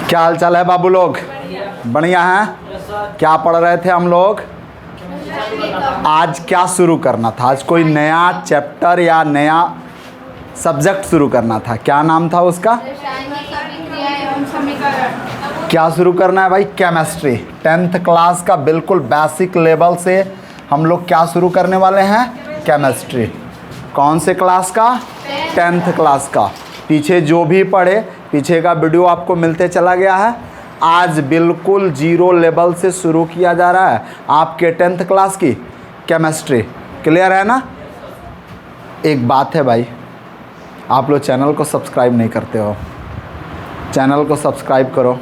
क्या हाल चाल है बाबू लोग? बढ़िया हैं? क्या पढ़ रहे थे हम लोग? आज क्या शुरू करना था? आज कोई नया चैप्टर या नया सब्जेक्ट शुरू करना था। क्या नाम था उसका? क्या शुरू करना है भाई? केमिस्ट्री। 10th क्लास का बिल्कुल बेसिक लेवल से हम लोग क्या शुरू करने वाले हैं? केमिस्ट्री। कौन से क्लास का? 10th क्लास का। पीछे जो भी पढ़े, पीछे का वीडियो आपको मिलते चला गया है। आज बिल्कुल जीरो लेवल से शुरू किया जा रहा है आपके 10th क्लास की केमिस्ट्री। क्लियर है ना? एक बात है भाई, आप लोग चैनल को सब्सक्राइब नहीं करते हो। चैनल को सब्सक्राइब करो,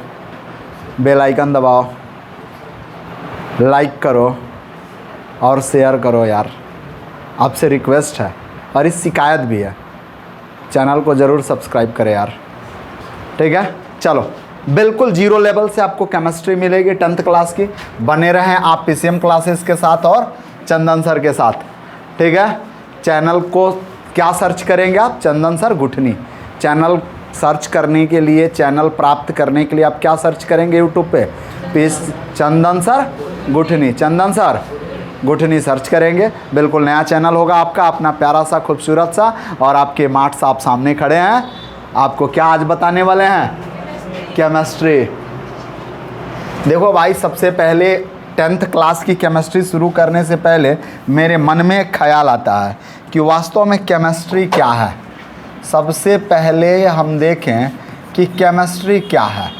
बेल आइकन दबाओ, लाइक करो और शेयर करो यार। आपसे रिक्वेस्ट है और इस शिकायत भी है, चैनल को ज़रूर सब्सक्राइब करें यार। ठीक है, चलो बिल्कुल जीरो लेवल से आपको केमिस्ट्री मिलेगी 10th क्लास की। बने रहें आप पीसीएम क्लासेस के साथ और चंदन सर के साथ। ठीक है, चैनल को क्या सर्च करेंगे आप? चंदन सर गुठनी। चैनल सर्च करने के लिए, चैनल प्राप्त करने के लिए आप क्या सर्च करेंगे यूट्यूब पे? चंदन सर गुठनी, चंदन सर गुठनी सर्च करेंगे। बिल्कुल नया चैनल होगा आपका, अपना प्यारा सा खूबसूरत सा, और आपके मार्क्स आप सामने खड़े हैं। आपको क्या आज बताने वाले हैं? केमिस्ट्री। देखो भाई, सबसे पहले 10th क्लास की केमिस्ट्री शुरू करने से पहले मेरे मन में एक ख्याल आता है कि वास्तव में केमिस्ट्री क्या है। सबसे पहले हम देखें कि केमिस्ट्री क्या है।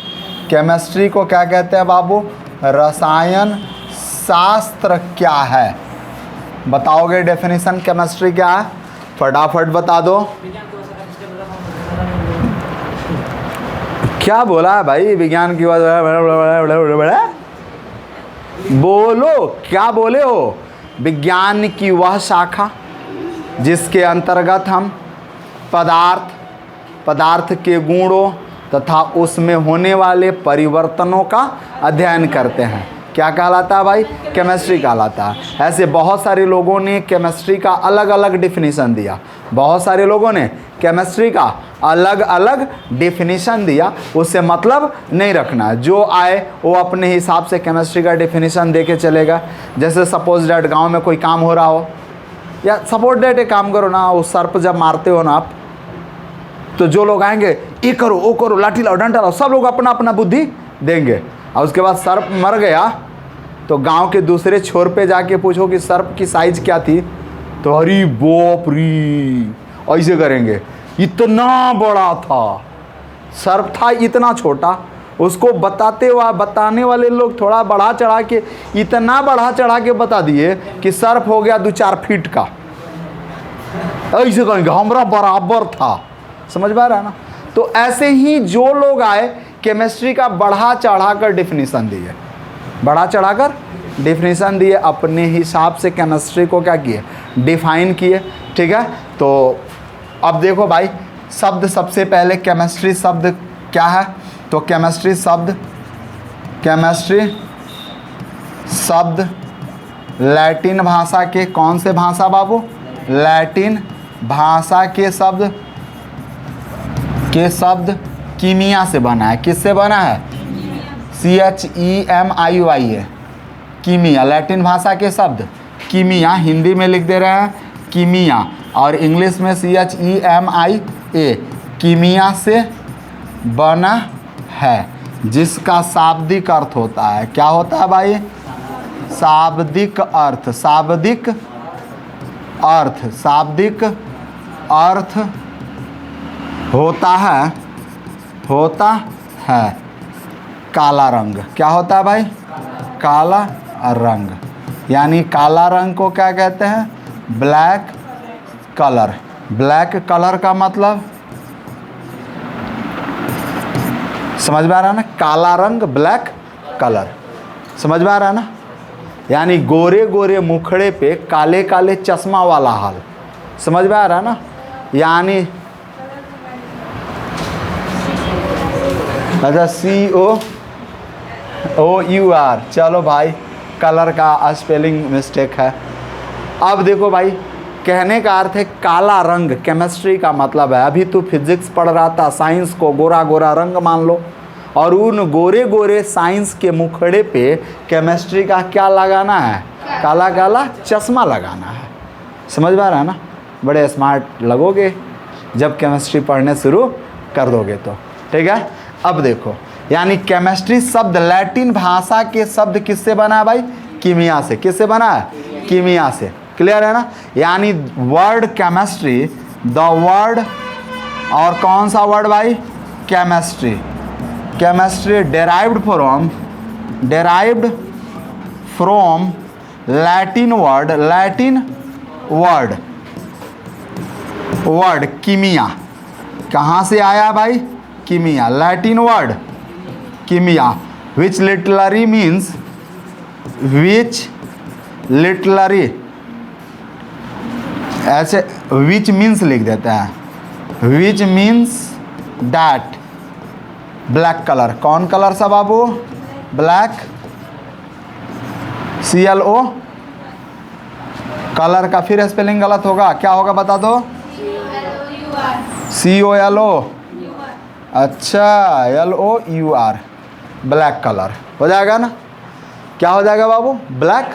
केमिस्ट्री को क्या कहते हैं बाबू? रसायन शास्त्र क्या है? बताओगे डेफिनेशन केमिस्ट्री क्या है? फटाफट बता दो। क्या बोला है भाई? विज्ञान की बात बोलो, क्या बोले हो? विज्ञान की वह शाखा जिसके अंतर्गत हम पदार्थ के गुणों तथा उसमें होने वाले परिवर्तनों का अध्ययन करते हैं। क्या कहलाता है भाई? केमिस्ट्री कहलाता है। ऐसे बहुत सारे लोगों ने केमिस्ट्री का अलग अलग डिफिनीशन दिया। बहुत सारे लोगों ने केमिस्ट्री का अलग अलग डिफिनीशन दिया। उससे मतलब नहीं रखना है, जो आए वो अपने हिसाब से केमिस्ट्री का डिफिनीशन दे के चलेगा। जैसे सपोज डैट गांव में कोई काम हो रहा हो, या सपोज डैट एक काम करो ना, वो सर्प जब मारते हो ना आप, तो जो लोग आएंगे ये करो वो करो, लाठी लाओ डंडा लाओ, सब लोग अपना अपना बुद्धि देंगे। और उसके बाद सर्प मर गया तो गांव के दूसरे छोर पे जाके पूछो कि सर्प की साइज क्या थी, तो अरे बाप रे ऐसे करेंगे, इतना बड़ा था सर्प, था इतना छोटा। उसको बताने वाले लोग थोड़ा बढ़ा चढ़ा के, इतना बढ़ा चढ़ा के बता दिए कि सर्प हो गया 2-4 फीट का। ऐसे कहेंगे हमारा बराबर था। समझ में आ रहा है ना? तो ऐसे ही जो लोग आए केमिस्ट्री का बढ़ा चढ़ा कर डिफिनीशन दिए, बढ़ा चढ़ा कर डिफिनीशन दिए, अपने हिसाब से केमिस्ट्री को क्या किए? डिफाइन किए। ठीक है, तो अब देखो भाई, शब्द सबसे पहले केमिस्ट्री शब्द क्या है? तो केमिस्ट्री शब्द लैटिन भाषा के, कौन से भाषा बाबू? लैटिन भाषा के शब्द कीमिया से बना है। किससे बना है? CHEMIA, कीमिया। लैटिन भाषा के शब्द कीमिया, हिंदी में लिख दे रहे हैं कीमिया, और इंग्लिश में CHEMIA, कीमिया से बना है, जिसका शाब्दिक अर्थ होता है, क्या होता है भाई? शाब्दिक अर्थ। शाब्दिक अर्थ होता है काला रंग। क्या होता है भाई? काला रंग। यानी काला रंग को क्या कहते हैं? Black colour. ब्लैक कलर का मतलब समझ में आ रहा है ना? काला रंग, ब्लैक कलर। समझ में आ रहा है ना? यानी गोरे गोरे मुखड़े पे काले काले चश्मा वाला हाल। समझ में आ रहा है ना? यानी अच्छा, COOUR, चलो भाई कलर का स्पेलिंग मिस्टेक है। अब देखो भाई, कहने का अर्थ है काला रंग। केमिस्ट्री का मतलब है, अभी तू फिजिक्स पढ़ रहा था, साइंस को गोरा गोरा रंग मान लो, और उन गोरे गोरे साइंस के मुखड़े पे केमिस्ट्री का क्या लगाना है? काला काला चश्मा लगाना है। समझ में आ रहा है ना? बड़े स्मार्ट लगोगे जब केमिस्ट्री पढ़ने शुरू कर दोगे तो। ठीक है, अब देखो, यानी केमिस्ट्री शब्द लैटिन भाषा के शब्द किससे बना है भाई? कीमिया से। किससे बना है? कीमिया से। क्लियर है ना? यानी वर्ड केमिस्ट्री, द वर्ड, और कौन सा वर्ड भाई? Chemistry. Chemistry derived from Latin word कीमिया। कहाँ से आया भाई? कीमिया। लैटिन वर्ड कीमिया, विच लिटरली ऐसे विच मीन्स लिख देते हैं, which means that black colour. कौन कलर सा बाबू? ब्लैक। CLO कलर का फिर स्पेलिंग गलत होगा, क्या होगा बता दो? COLO। अच्छा, LOUR, ब्लैक कलर हो जाएगा ना? क्या हो जाएगा बाबू? Black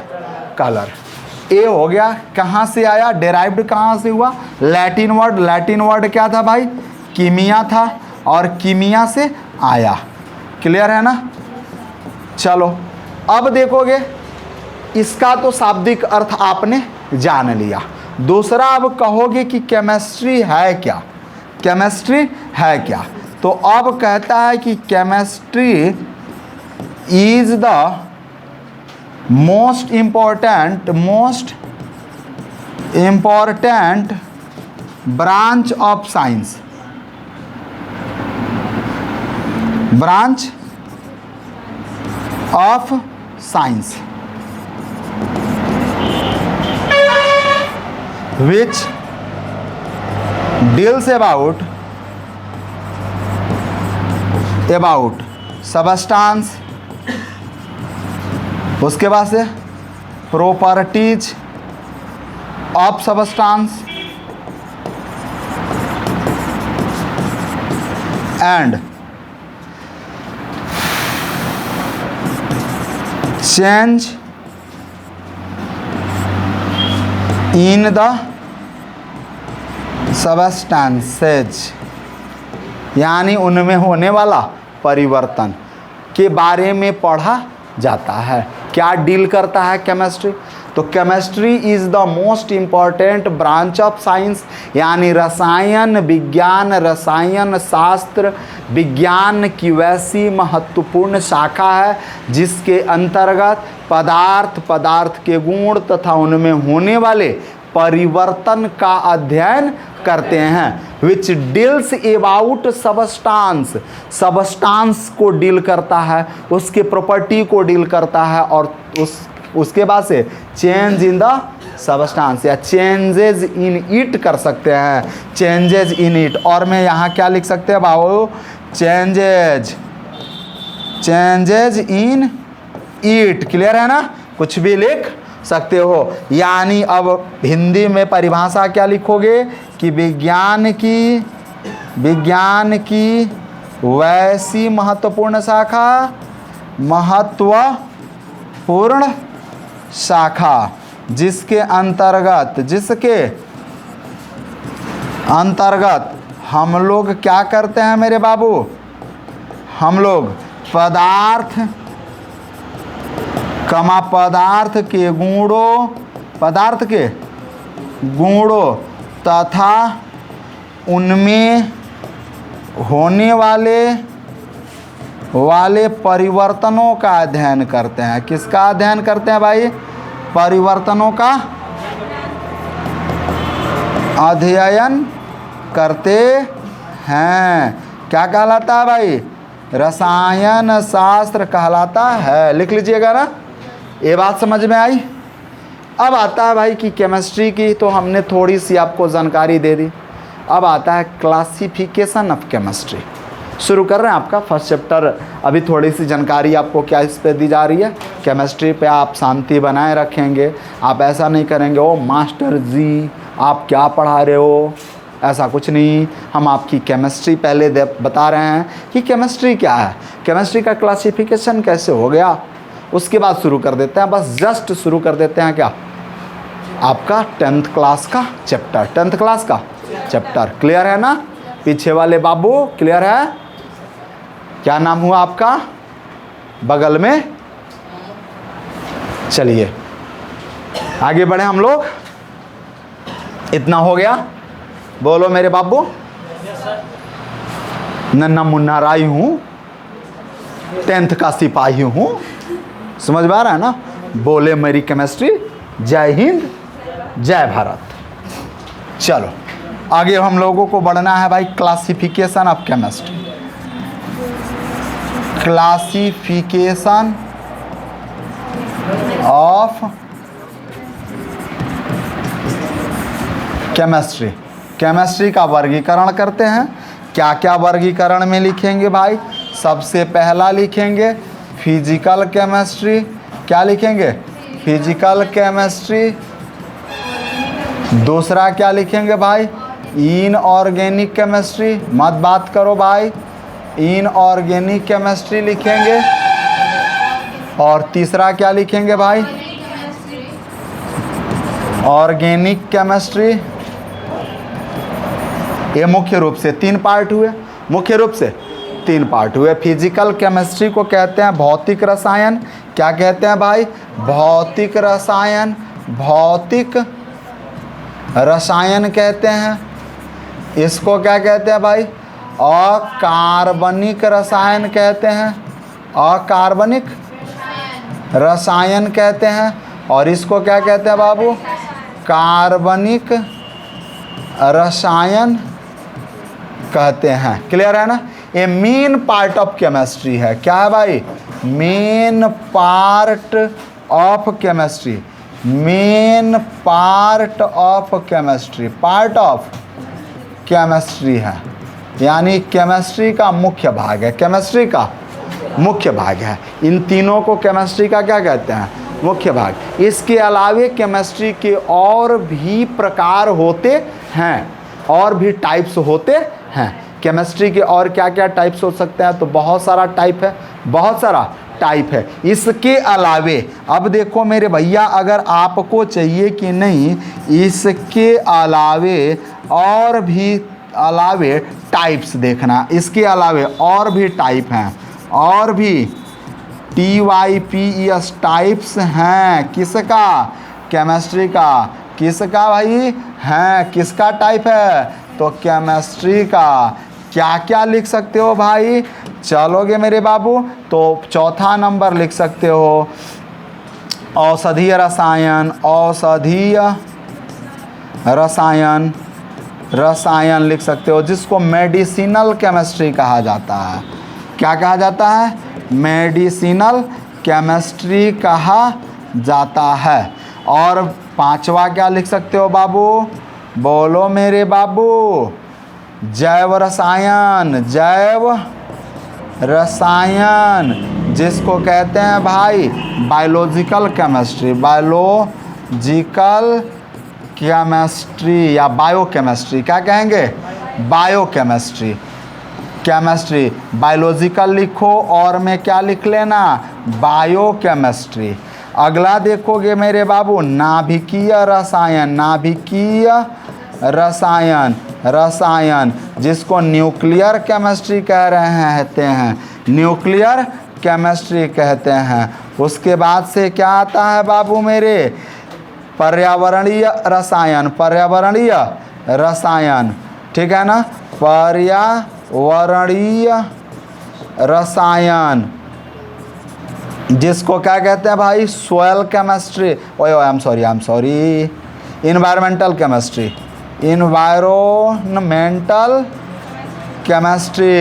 colour. ए हो गया। कहाँ से आया? डेराइव्ड कहाँ से हुआ? Latin word. लैटिन वर्ड क्या था भाई? कीमिया था, और कीमिया से आया। क्लियर है ना? चलो अब देखोगे, इसका तो शाब्दिक अर्थ आपने जान लिया। दूसरा अब कहोगे कि केमिस्ट्री है क्या? केमिस्ट्री है क्या? तो अब कहता है कि chemistry is the most important branch of science. Branch of science which deals about substance, उसके बाद से properties of substance and change in the substances, यानी उनमें होने वाला परिवर्तन के बारे में पढ़ा जाता है। क्या डील करता है केमिस्ट्री? तो chemistry is the most important branch of science, यानी रसायन विज्ञान, रसायन शास्त्र विज्ञान की वैसी महत्वपूर्ण शाखा है जिसके अंतर्गत पदार्थ के गुण तथा उनमें होने वाले परिवर्तन का अध्ययन करते हैं। विच डील्स अबाउट सबस्टांस को डील करता है, उसके प्रॉपर्टी को डील करता है, और उसके बाद से चेंज इन द सबस्टांस या चेंजेज इन इट कर सकते हैं, चेंजेज इन इट। और मैं यहाँ क्या लिख सकते हैं बाबू? Changes in it. क्लियर है ना? कुछ भी लिख सकते हो। यानी अब हिंदी में परिभाषा क्या लिखोगे कि विज्ञान की वैसी महत्वपूर्ण शाखा जिसके अंतर्गत हम लोग क्या करते हैं मेरे बाबू? हम लोग पदार्थ के गुणों तथा उनमें होने वाले परिवर्तनों का अध्ययन करते हैं। किसका अध्ययन करते हैं भाई? परिवर्तनों का अध्ययन करते हैं। क्या कहलाता है भाई? रसायन शास्त्र कहलाता है। लिख लीजिएगा ना? ये बात समझ में आई? अब आता है भाई कि केमिस्ट्री की तो हमने थोड़ी सी आपको जानकारी दे दी। अब आता है क्लासिफिकेशन ऑफ केमिस्ट्री। शुरू कर रहे हैं आपका फर्स्ट चैप्टर। अभी थोड़ी सी जानकारी आपको क्या इस पे दी जा रही है? केमिस्ट्री पे आप शांति बनाए रखेंगे। आप ऐसा नहीं करेंगे ओ मास्टर जी आप क्या पढ़ा रहे हो, ऐसा कुछ नहीं। हम आपकी केमिस्ट्री पहले बता रहे हैं कि केमिस्ट्री क्या है। केमिस्ट्री का क्लासिफिकेशन कैसे हो गया, उसके बाद शुरू कर देते हैं, बस जस्ट शुरू कर देते हैं क्या, आपका 10th क्लास का चैप्टर, 10th क्लास का चैप्टर। क्लियर है ना पीछे वाले बाबू, क्लियर है? क्या नाम हुआ आपका बगल में? चलिए आगे बढ़े हम लोग। इतना हो गया, बोलो मेरे बाबू। नन्ना मुन्ना राई हूँ, 10th का सिपाही हूँ, समझ में आ रहा है ना? बोले मेरी केमिस्ट्री, जय हिंद जय भारत। चलो आगे हम लोगों को बढ़ना है भाई, classification of chemistry. Classification of chemistry, chemistry का वर्गीकरण करते हैं। क्या क्या वर्गीकरण में लिखेंगे भाई? सबसे पहला लिखेंगे फिजिकल केमिस्ट्री। क्या लिखेंगे? Physical chemistry. दूसरा क्या लिखेंगे भाई? Inorganic chemistry. मत बात करो भाई, इनऑर्गेनिक केमिस्ट्री लिखेंगे। और तीसरा क्या लिखेंगे भाई? Organic chemistry. ये मुख्य रूप से 3 पार्ट हुए, मुख्य रूप से 3 पार्ट हुए। फिजिकल केमिस्ट्री को कहते हैं भौतिक रसायन। क्या कहते हैं भाई? भौतिक रसायन, भौतिक रसायन कहते हैं। इसको क्या कहते हैं भाई? अकार्बनिक रसायन कहते हैं, अकार्बनिक रसायन कहते हैं। और इसको क्या कहते हैं बाबू? कार्बनिक रसायन कहते हैं। क्लियर है ना? ये मेन पार्ट ऑफ केमिस्ट्री है। क्या है भाई? Main part of chemistry, main part of chemistry, part of chemistry है, यानी केमिस्ट्री का मुख्य भाग है, केमिस्ट्री का मुख्य भाग है। इन तीनों को केमिस्ट्री का क्या कहते हैं? मुख्य भाग। इसके अलावे केमिस्ट्री के और भी प्रकार होते हैं, और भी टाइप्स होते हैं। केमिस्ट्री के और क्या क्या टाइप्स हो सकते हैं? तो बहुत सारा टाइप है, बहुत सारा टाइप है। इसके अलावे अब देखो मेरे भैया, अगर आपको चाहिए कि नहीं, इसके अलावे और भी अलावे टाइप्स देखना, इसके अलावे और भी टाइप हैं, और भी TYPES टाइप्स हैं। किसका? केमिस्ट्री का। किसका भाई? हैं, किसका टाइप है? तो केमिस्ट्री का। क्या क्या लिख सकते हो भाई? चलोगे मेरे बाबू तो चौथा नंबर लिख सकते हो औषधीय रसायन, औषधीय रसायन, रसायन लिख सकते हो, जिसको मेडिसिनल केमिस्ट्री कहा जाता है। क्या कहा जाता है? मेडिसिनल केमिस्ट्री कहा जाता है। और पांचवा क्या लिख सकते हो बाबू? बोलो मेरे बाबू। जैव रसायन, जैव रसायन, जिसको कहते हैं भाई बायोलॉजिकल केमिस्ट्री, बायोलॉजिकल केमिस्ट्री या बायोकेमिस्ट्री। क्या कहेंगे? बायोकेमिस्ट्री। केमिस्ट्री बायोलॉजिकल लिखो और में क्या लिख लेना? बायोकेमिस्ट्री। अगला देखोगे मेरे बाबू नाभिकीय रसायन, नाभिकीय रसायन, रसायन जिसको न्यूक्लियर केमिस्ट्री कह रहे हैं, न्यूक्लियर केमिस्ट्री कहते हैं। उसके बाद से क्या आता है बाबू मेरे? पर्यावरणीय रसायन, पर्यावरणीय रसायन, ठीक है ना? पर्यावरणीय रसायन जिसको क्या कहते हैं भाई? Soil chemistry, I am sorry, environmental chemistry, environmental chemistry.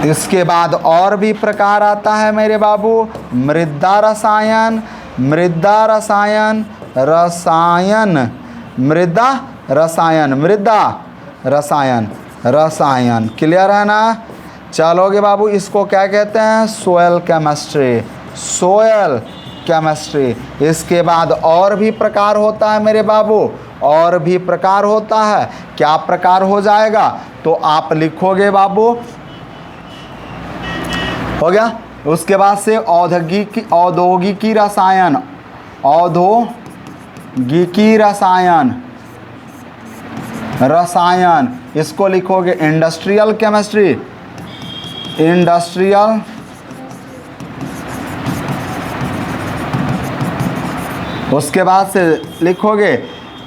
इसके बाद और भी प्रकार आता है मेरे बाबू मृदा रसायन, मृदा रसायन, रसायन, मृदा रसायन, मृदा रसायन, रसायन। क्लियर है ना? चलोगे बाबू, इसको क्या कहते हैं? Soil chemistry, soil chemistry. इसके बाद और भी प्रकार होता है मेरे बाबू, और भी प्रकार होता है। क्या प्रकार हो जाएगा? तो आप लिखोगे बाबू, हो गया। उसके बाद से औद्योगिकी रसायन, औद्योगिकी रसायन, इसको लिखोगे इंडस्ट्रियल केमिस्ट्री, इंडस्ट्रियल उसके बाद से लिखोगे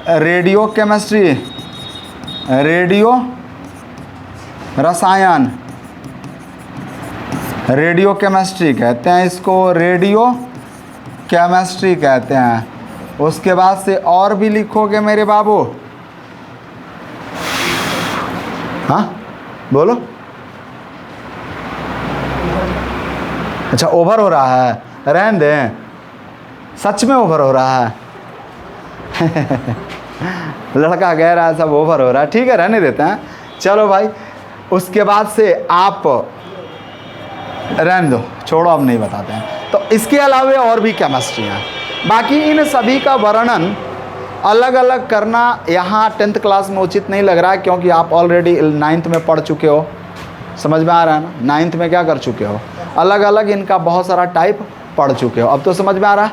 रेडियो केमिस्ट्री, रेडियो रसायन, रेडियो केमिस्ट्री कहते हैं इसको, रेडियो केमिस्ट्री कहते हैं। उसके बाद से और भी लिखोगे मेरे बाबू, हाँ बोलो। अच्छा ओवर हो रहा है, रहने दें, सच में ओवर हो रहा है लड़का कह रहा है सब ओवर हो रहा है, ठीक है रहने देते हैं, चलो भाई। उसके बाद से आप रहने दो, छोड़ो अब नहीं बताते हैं। तो इसके अलावा और भी केमिस्ट्री हैं, बाकी इन सभी का वर्णन अलग अलग करना यहाँ 10th क्लास में उचित नहीं लग रहा है, क्योंकि आप ऑलरेडी 9th में पढ़ चुके हो, समझ में आ रहा है ना। 9th में क्या कर चुके हो, अलग अलग इनका बहुत सारा टाइप पढ़ चुके हो, अब तो समझ में आ रहा है।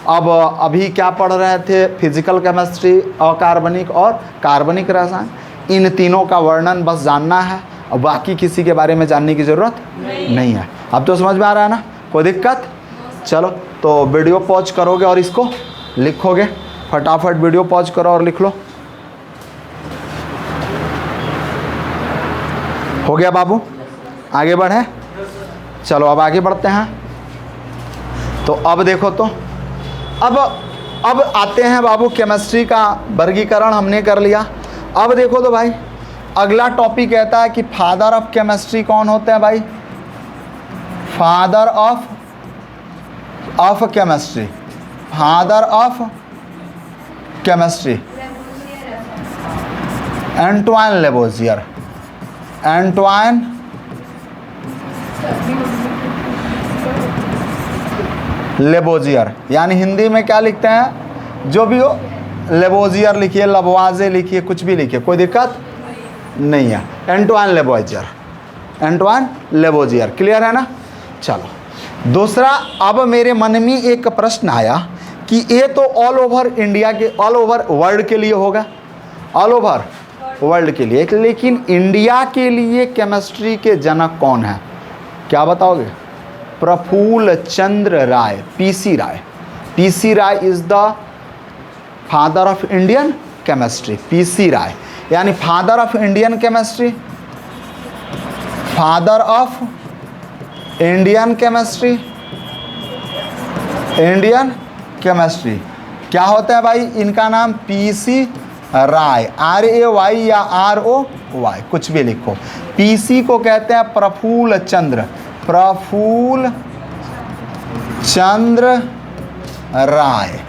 अब अभी क्या पढ़ रहे थे, फिजिकल केमिस्ट्री, अकार्बनिक और कार्बनिक रसायन, इन तीनों का वर्णन बस जानना है, और बाकी किसी के बारे में जानने की ज़रूरत नहीं है। अब तो समझ में आ रहा है ना, कोई दिक्कत? चलो तो वीडियो पॉज करोगे और इसको लिखोगे, फटाफट वीडियो पॉज करो और लिख लो। हो गया बाबू, आगे बढ़े, चलो अब आगे बढ़ते हैं। तो अब देखो, तो अब आते हैं बाबू, केमिस्ट्री का वर्गीकरण हमने कर लिया। अब देखो तो भाई, अगला टॉपिक कहता है कि फादर ऑफ केमिस्ट्री कौन होते हैं भाई? Father of chemistry, father of chemistry Antoine Lavoisier, Antoine Lavoisier, यानी हिंदी में क्या लिखते हैं, जो भी हो लेबोजियर लिखिए, लबवाजे लिखिए, कुछ भी लिखिए, कोई दिक्कत नहीं है। एंटवाइन लेबोजियर, एंटवाइन लेबोजियर, क्लियर है ना। चलो दूसरा, अब मेरे मन में एक प्रश्न आया कि ये तो ऑल ओवर इंडिया के, ऑल ओवर वर्ल्ड के लिए होगा, ऑल ओवर वर्ल्ड के लिए, लेकिन इंडिया के लिए केमिस्ट्री के जनक कौन है, क्या बताओगे? Prafulla Chandra Ray, P C Ray. P C Ray is the father of Indian chemistry, P C Ray, यानी father of Indian chemistry, father of Indian chemistry, Indian chemistry. क्या होता है भाई इनका नाम? पीसी राय, RAY या ROY, कुछ भी लिखो। पीसी को कहते हैं प्रफुल्ल चंद्र, प्रफुल्ल चंद्र राय,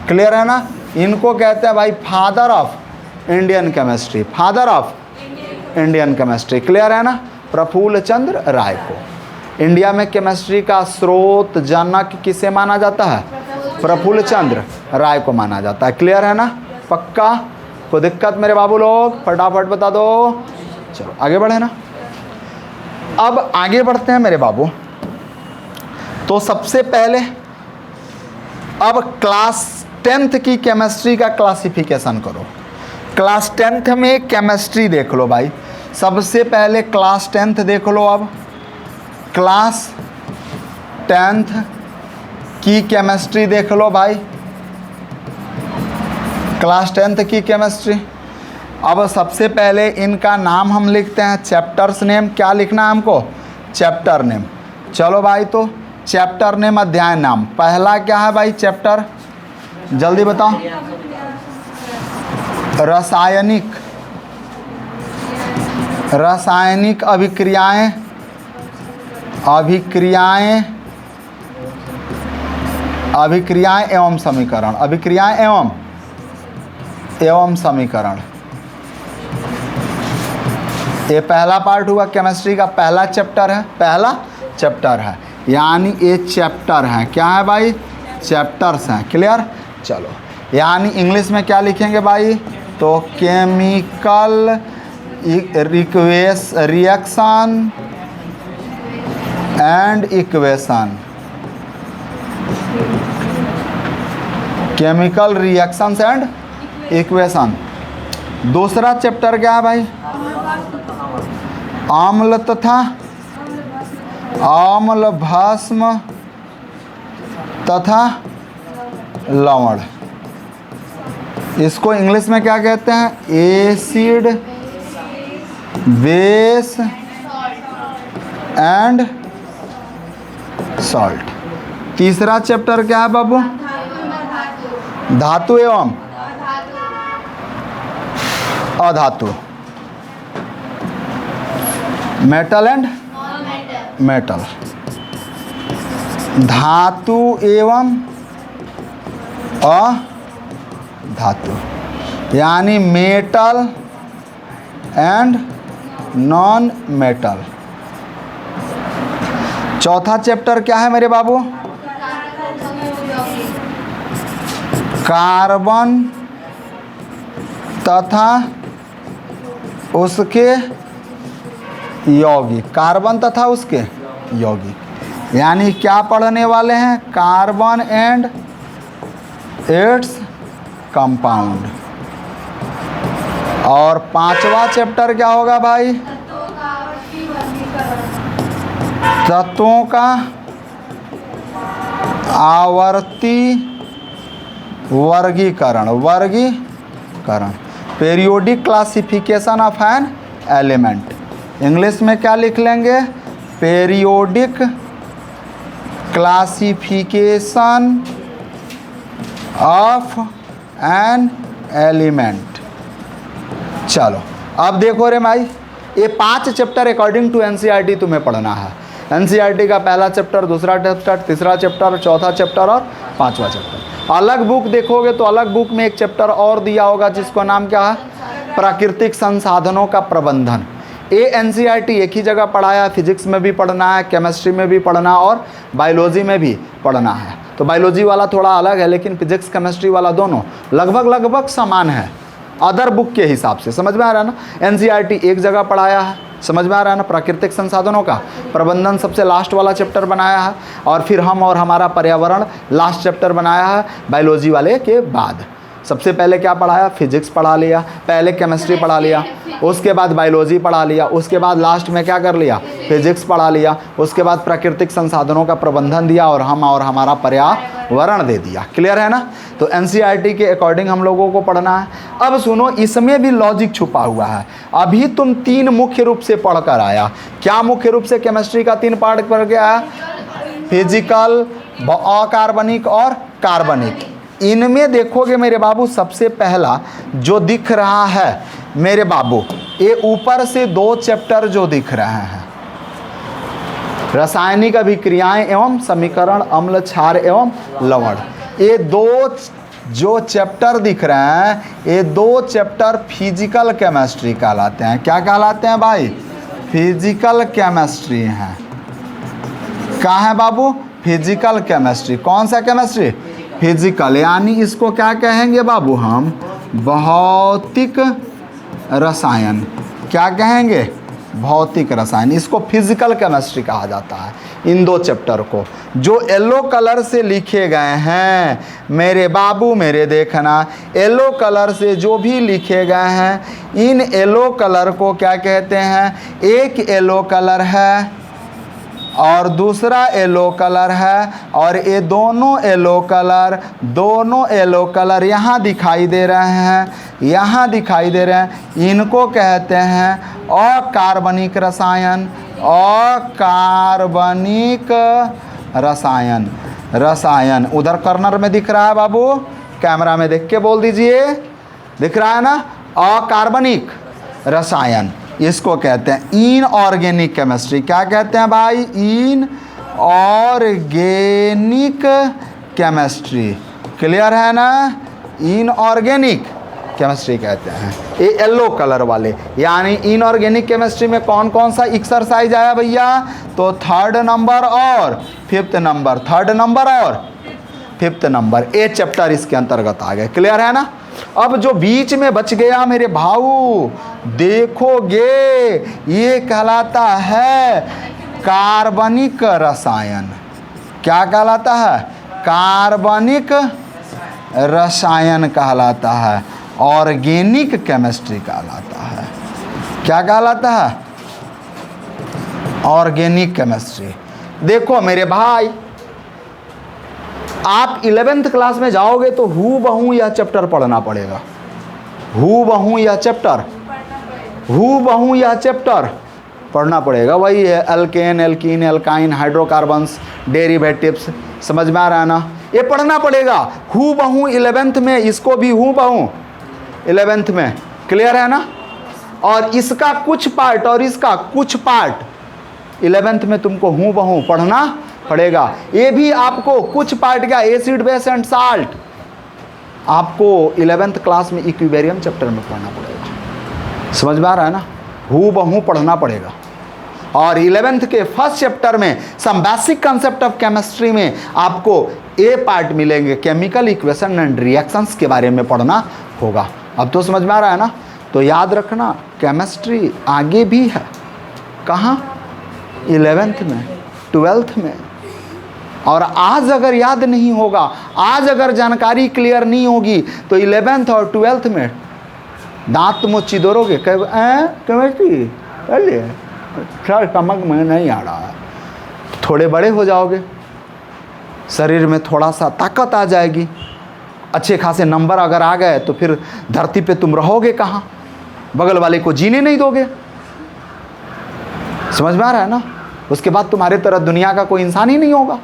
क्लियर है ना। इनको कहते हैं भाई father of Indian chemistry, father of Indian chemistry, clear है ना। प्रफुल्ल चंद्र राय को इंडिया में केमिस्ट्री का स्रोत जनक किसे माना जाता है? प्रफुल्ल चंद्र राय को माना जाता है, क्लियर है ना, पक्का? कोई दिक्कत मेरे बाबू लोग, फटाफट बता दो। चलो आगे बढ़े ना। अब आगे बढ़ते हैं मेरे बाबू। तो सबसे पहले अब क्लास 10th की केमिस्ट्री का क्लासिफिकेशन करो। क्लास 10th में केमिस्ट्री देख लो भाई, सबसे पहले क्लास 10th देख लो। अब क्लास 10th की केमिस्ट्री देख लो भाई, क्लास 10th की केमिस्ट्री। अब सबसे पहले इनका नाम हम लिखते हैं, चैप्टर्स नेम। क्या लिखना है हमको? Chapter name. चलो भाई, तो चैप्टर नेम, अध्याय नाम। पहला क्या है भाई चैप्टर, जल्दी बताओ? रासायनिक, रासायनिक अभिक्रियाएं, अभिक्रियाएं, अभिक्रियाएं एवं समीकरण, अभिक्रियाएं एवं समीकरण। ये पहला पार्ट हुआ केमिस्ट्री का, पहला चैप्टर है, पहला चैप्टर है, यानी ये चैप्टर है। क्या है भाई? चैप्टर्स हैं। क्लियर? चलो, यानी इंग्लिश में क्या लिखेंगे भाई? तो chemical reaction and equation, chemical reactions and equation. दूसरा चैप्टर क्या है भाई? आम्ल तथा आम्ल भस्म तथा लवण। इसको इंग्लिश में क्या कहते हैं? Acid, base and salt. तीसरा चैप्टर क्या है बाबू? धातु एवं अधातु, मेटल एंड मेटल। धातु एवं अधातु, यानी मेटल एंड नॉन मेटल। चौथा चैप्टर क्या है मेरे बाबू? कार्बन तथा उसके यौगिक, कार्बन तथा उसके यौगिक, यानी क्या पढ़ने वाले हैं? Carbon and its compound. और पांचवा चैप्टर क्या होगा भाई? तत्वों का आवर्ती वर्गीकरण, periodic classification of an element. English में क्या लिख लेंगे? Periodic classification of an element. चलो, अब देखो रे भाई, ये 5 चैप्टर अकॉर्डिंग टू एनसीईआरटी तुम्हें पढ़ना है। एनसीईआरटी का पहला चैप्टर, दूसरा चैप्टर, तीसरा चैप्टर, चौथा चैप्टर और पांचवा चैप्टर। अलग बुक देखोगे तो अलग बुक में एक चैप्टर और दिया होगा जिसका नाम क्या है? प्राकृतिक संसाधनों का प्रबंधन। ये एनसीईआरटी एक ही जगह पढ़ाया, फिजिक्स में भी पढ़ना है, केमिस्ट्री में भी पढ़ना और बायोलॉजी में भी पढ़ना है। तो बायोलॉजी वाला थोड़ा अलग है, लेकिन फिजिक्स केमिस्ट्री वाला दोनों लगभग समान है अदर बुक के हिसाब से। समझ में आ रहा है ना? एनसीईआरटी एक जगह पढ़ाया है, समझ में आ रहा है ना? प्राकृतिक संसाधनों का प्रबंधन सबसे लास्ट वाला चैप्टर बनाया है, और फिर हम और हमारा पर्यावरण लास्ट चैप्टर बनाया है बायोलॉजी वाले के बाद। सबसे पहले क्या पढ़ाया? फिजिक्स पढ़ा लिया, पहले केमिस्ट्री पढ़ा लिया, उसके बाद बायोलॉजी पढ़ा लिया, उसके बाद लास्ट में क्या कर लिया? फिजिक्स पढ़ा लिया, उसके बाद प्राकृतिक संसाधनों का प्रबंधन दिया और हम और हमारा पर्यावरण दे दिया। क्लियर है ना? तो एनसीईआरटी के अकॉर्डिंग हम लोगों को पढ़ना है। अब सुनो, इसमें भी लॉजिक छुपा हुआ है। अभी तुम 3 मुख्य रूप से पढ़कर आया। क्या मुख्य रूप से? केमिस्ट्री का 3 पार्ट पढ़ के आया, फिजिकल, अकार्बनिक और कार्बनिक। इनमें देखोगे मेरे बाबू, सबसे पहला जो दिख रहा है मेरे बाबू, ये ऊपर से 2 चैप्टर जो दिख रहे हैं, रासायनिक अभिक्रियाएं एवं समीकरण, अम्ल, क्षार एवं लवण। ये 2 जो चैप्टर दिख रहे हैं, ये 2 चैप्टर फिजिकल केमिस्ट्री कहलाते हैं। क्या कहलाते हैं भाई? फिजिकल केमिस्ट्री हैं। कहाँ है बाबू? Physical chemistry. कौन सा केमिस्ट्री? फिजिकल, यानी इसको क्या कहेंगे बाबू? हम भौतिक रसायन। क्या कहेंगे? भौतिक रसायन। इसको फिजिकल केमिस्ट्री कहा जाता है। इन 2 चैप्टर को जो येलो कलर से लिखे गए हैं मेरे बाबू, मेरे देखना, येलो कलर से जो भी लिखे गए हैं, इन येलो कलर को क्या कहते हैं? एक येलो कलर है और दूसरा येलो कलर है, और ये दोनों येलो कलर यहाँ दिखाई दे रहे हैं, यहाँ दिखाई दे रहे हैं। इनको कहते हैं अकार्बनिक रसायन। अकार्बनिक रसायन उधर कॉर्नर में दिख रहा है बाबू, कैमरा में देख के बोल दीजिए, दिख रहा है ना? अकार्बनिक रसायन इसको कहते हैं इनऑर्गेनिक केमिस्ट्री। क्या कहते हैं भाई? Inorganic chemistry. क्लियर है ना? इनऑर्गेनिक केमिस्ट्री कहते हैं ये येलो कलर वाले। यानी इनऑर्गेनिक केमिस्ट्री में कौन कौन सा एक्सरसाइज आया भैया? तो 3rd नंबर और 5th नंबर, 3rd नंबर और 5th नंबर, ए चैप्टर इसके अंतर्गत आ गए। क्लियर है ना। अब जो बीच में बच गया मेरे भाऊ, देखोगे ये कहलाता है कार्बनिक रसायन। क्या कहलाता है? कार्बनिक रसायन कहलाता है। ऑर्गेनिक केमिस्ट्री कहलाता है। क्या कहलाता है? Organic chemistry. देखो मेरे भाई, आप 11th क्लास में जाओगे तो हूबहू यह चैप्टर पढ़ना पड़ेगा। हूबहू यह चैप्टर पढ़ना पड़ेगा। वही है alkane, alkene, alkyne, hydrocarbons, derivatives. समझ में आ रहा है ना। ये पढ़ना पड़ेगा हूबहू 11th में, इसको भी हूबहू 11th में। क्लियर है ना। और इसका कुछ पार्ट और इसका कुछ पार्ट 11th में तुमको हूबहू पढ़ना पड़ेगा। ये भी आपको कुछ पार्ट क्या, एसिड, बेस एंड साल्ट, आपको 11th क्लास में इक्विवेरियम चैप्टर में पढ़ना पड़ेगा। समझ में आ रहा है ना। हूबहू पढ़ना पड़ेगा। और 11th के फर्स्ट चैप्टर में some basic concept of chemistry में आपको ए पार्ट मिलेंगे, केमिकल इक्वेशन एंड रिएक्शंस के बारे में पढ़ना होगा। अब तो समझ में आ रहा है ना। तो याद रखना केमिस्ट्री आगे भी है। कहाँ? 11th में, 12th में। और आज अगर याद नहीं होगा, आज अगर जानकारी क्लियर नहीं होगी तो 11th और 12th में दांत मुँह चिदोरोगे, केमिस्ट्री सर स्टमक में नहीं आ रहा है। थोड़े बड़े हो जाओगे, शरीर में थोड़ा सा ताकत आ जाएगी, अच्छे खासे नंबर अगर आ गए तो फिर धरती पे तुम रहोगे कहाँ? बगल वाले को जीने नहीं दोगे। समझ में आ रहा है ना। उसके बाद तुम्हारे तरह दुनिया का कोई इंसान ही नहीं होगा।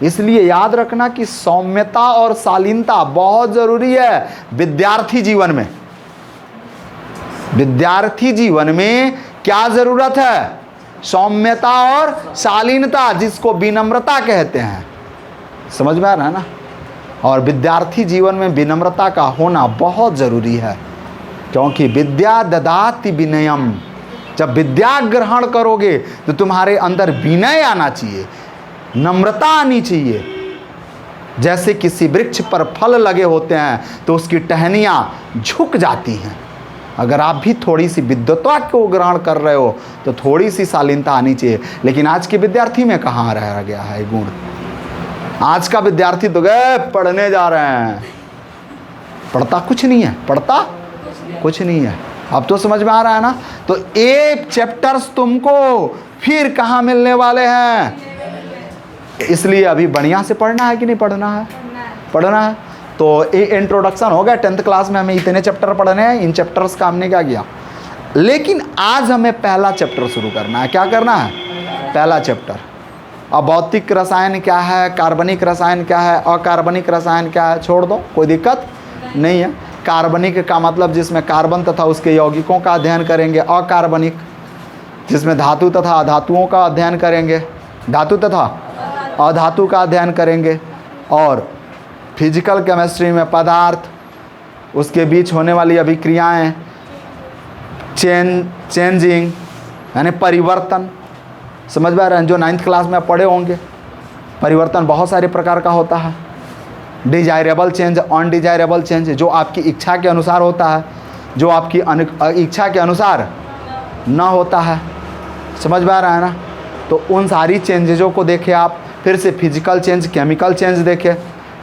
इसलिए याद रखना कि सौम्यता और शालीनता बहुत ज़रूरी है विद्यार्थी जीवन में। विद्यार्थी जीवन में क्या ज़रूरत है? सौम्यता और शालीनता, जिसको विनम्रता कहते हैं। समझ में आ रहा है ना। और विद्यार्थी जीवन में विनम्रता का होना बहुत ज़रूरी है, क्योंकि विद्या ददाति विनयम। जब विद्या ग्रहण करोगे तो तुम्हारे अंदर विनय आना चाहिए, नम्रता आनी चाहिए। जैसे किसी वृक्ष पर फल लगे होते हैं तो उसकी टहनियाँ झुक जाती हैं। अगर आप भी थोड़ी सी विद्वता को ग्रहण कर रहे हो तो थोड़ी सी शालीनता आनी चाहिए। लेकिन आज के विद्यार्थी में कहाँ रह गया है गुण? आज का विद्यार्थी तो गए पढ़ने जा रहे हैं, पढ़ता कुछ नहीं है, पढ़ता कुछ नहीं है। अब तो समझ में आ रहा है ना। तो एक चैप्टर्स तुमको फिर कहाँ मिलने वाले हैं, इसलिए अभी बढ़िया से पढ़ना है कि नहीं पढ़ना है? पढ़ना है। तो ये इंट्रोडक्शन हो गया। 10th क्लास में हमें इतने चैप्टर पढ़ने हैं, इन चैप्टर्स का हमने क्या किया। लेकिन आज हमें पहला चैप्टर शुरू करना है। क्या करना है? पहला चैप्टर। अब भौतिक रसायन क्या है, कार्बनिक रसायन क्या है, अकार्बनिक रसायन क्या है, छोड़ दो, कोई दिक्कत नहीं है। कार्बनिक का मतलब जिसमें कार्बन तथा उसके यौगिकों का अध्ययन करेंगे। अकार्बनिक जिसमें धातु तथा अधातुओं का अध्ययन करेंगे, धातु तथा अधातु का अध्ययन करेंगे। और फिजिकल केमिस्ट्री में पदार्थ, उसके बीच होने वाली अभिक्रियाएं, चेंजिंग यानी परिवर्तन। समझ में आ रहा है? जो 9th क्लास में आप पढ़े होंगे, परिवर्तन बहुत सारे प्रकार का होता है। डिजायरेबल चेंज, अनडिजायरेबल चेंज, जो आपकी इच्छा के अनुसार होता है, जो आपकी इच्छा के अनुसार ना होता है। समझ में आ रहा है ना। तो उन सारी चेंजेजों को देखें आप। फिर से फिजिकल चेंज, केमिकल चेंज देखें,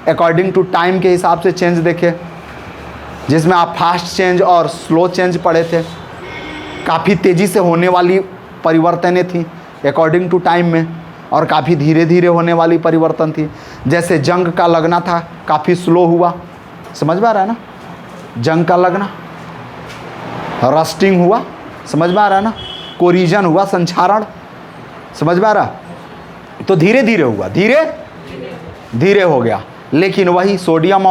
अकॉर्डिंग टू टाइम के हिसाब से चेंज देखें, जिसमें आप फास्ट चेंज और स्लो चेंज पढ़े थे। काफ़ी तेज़ी से होने वाली परिवर्तनें थी अकॉर्डिंग टू टाइम में, और काफ़ी धीरे धीरे होने वाली परिवर्तन थी। जैसे जंग का लगना था, काफ़ी स्लो हुआ। समझ में आ रहा है ना। जंग का लगना, रस्टिंग हुआ। समझ में आ रहा है ना। कोरिजन हुआ, संक्षारण। समझ में आ रहा। तो धीरे धीरे हुआ, धीरे धीरे हो गया। लेकिन वही सोडियम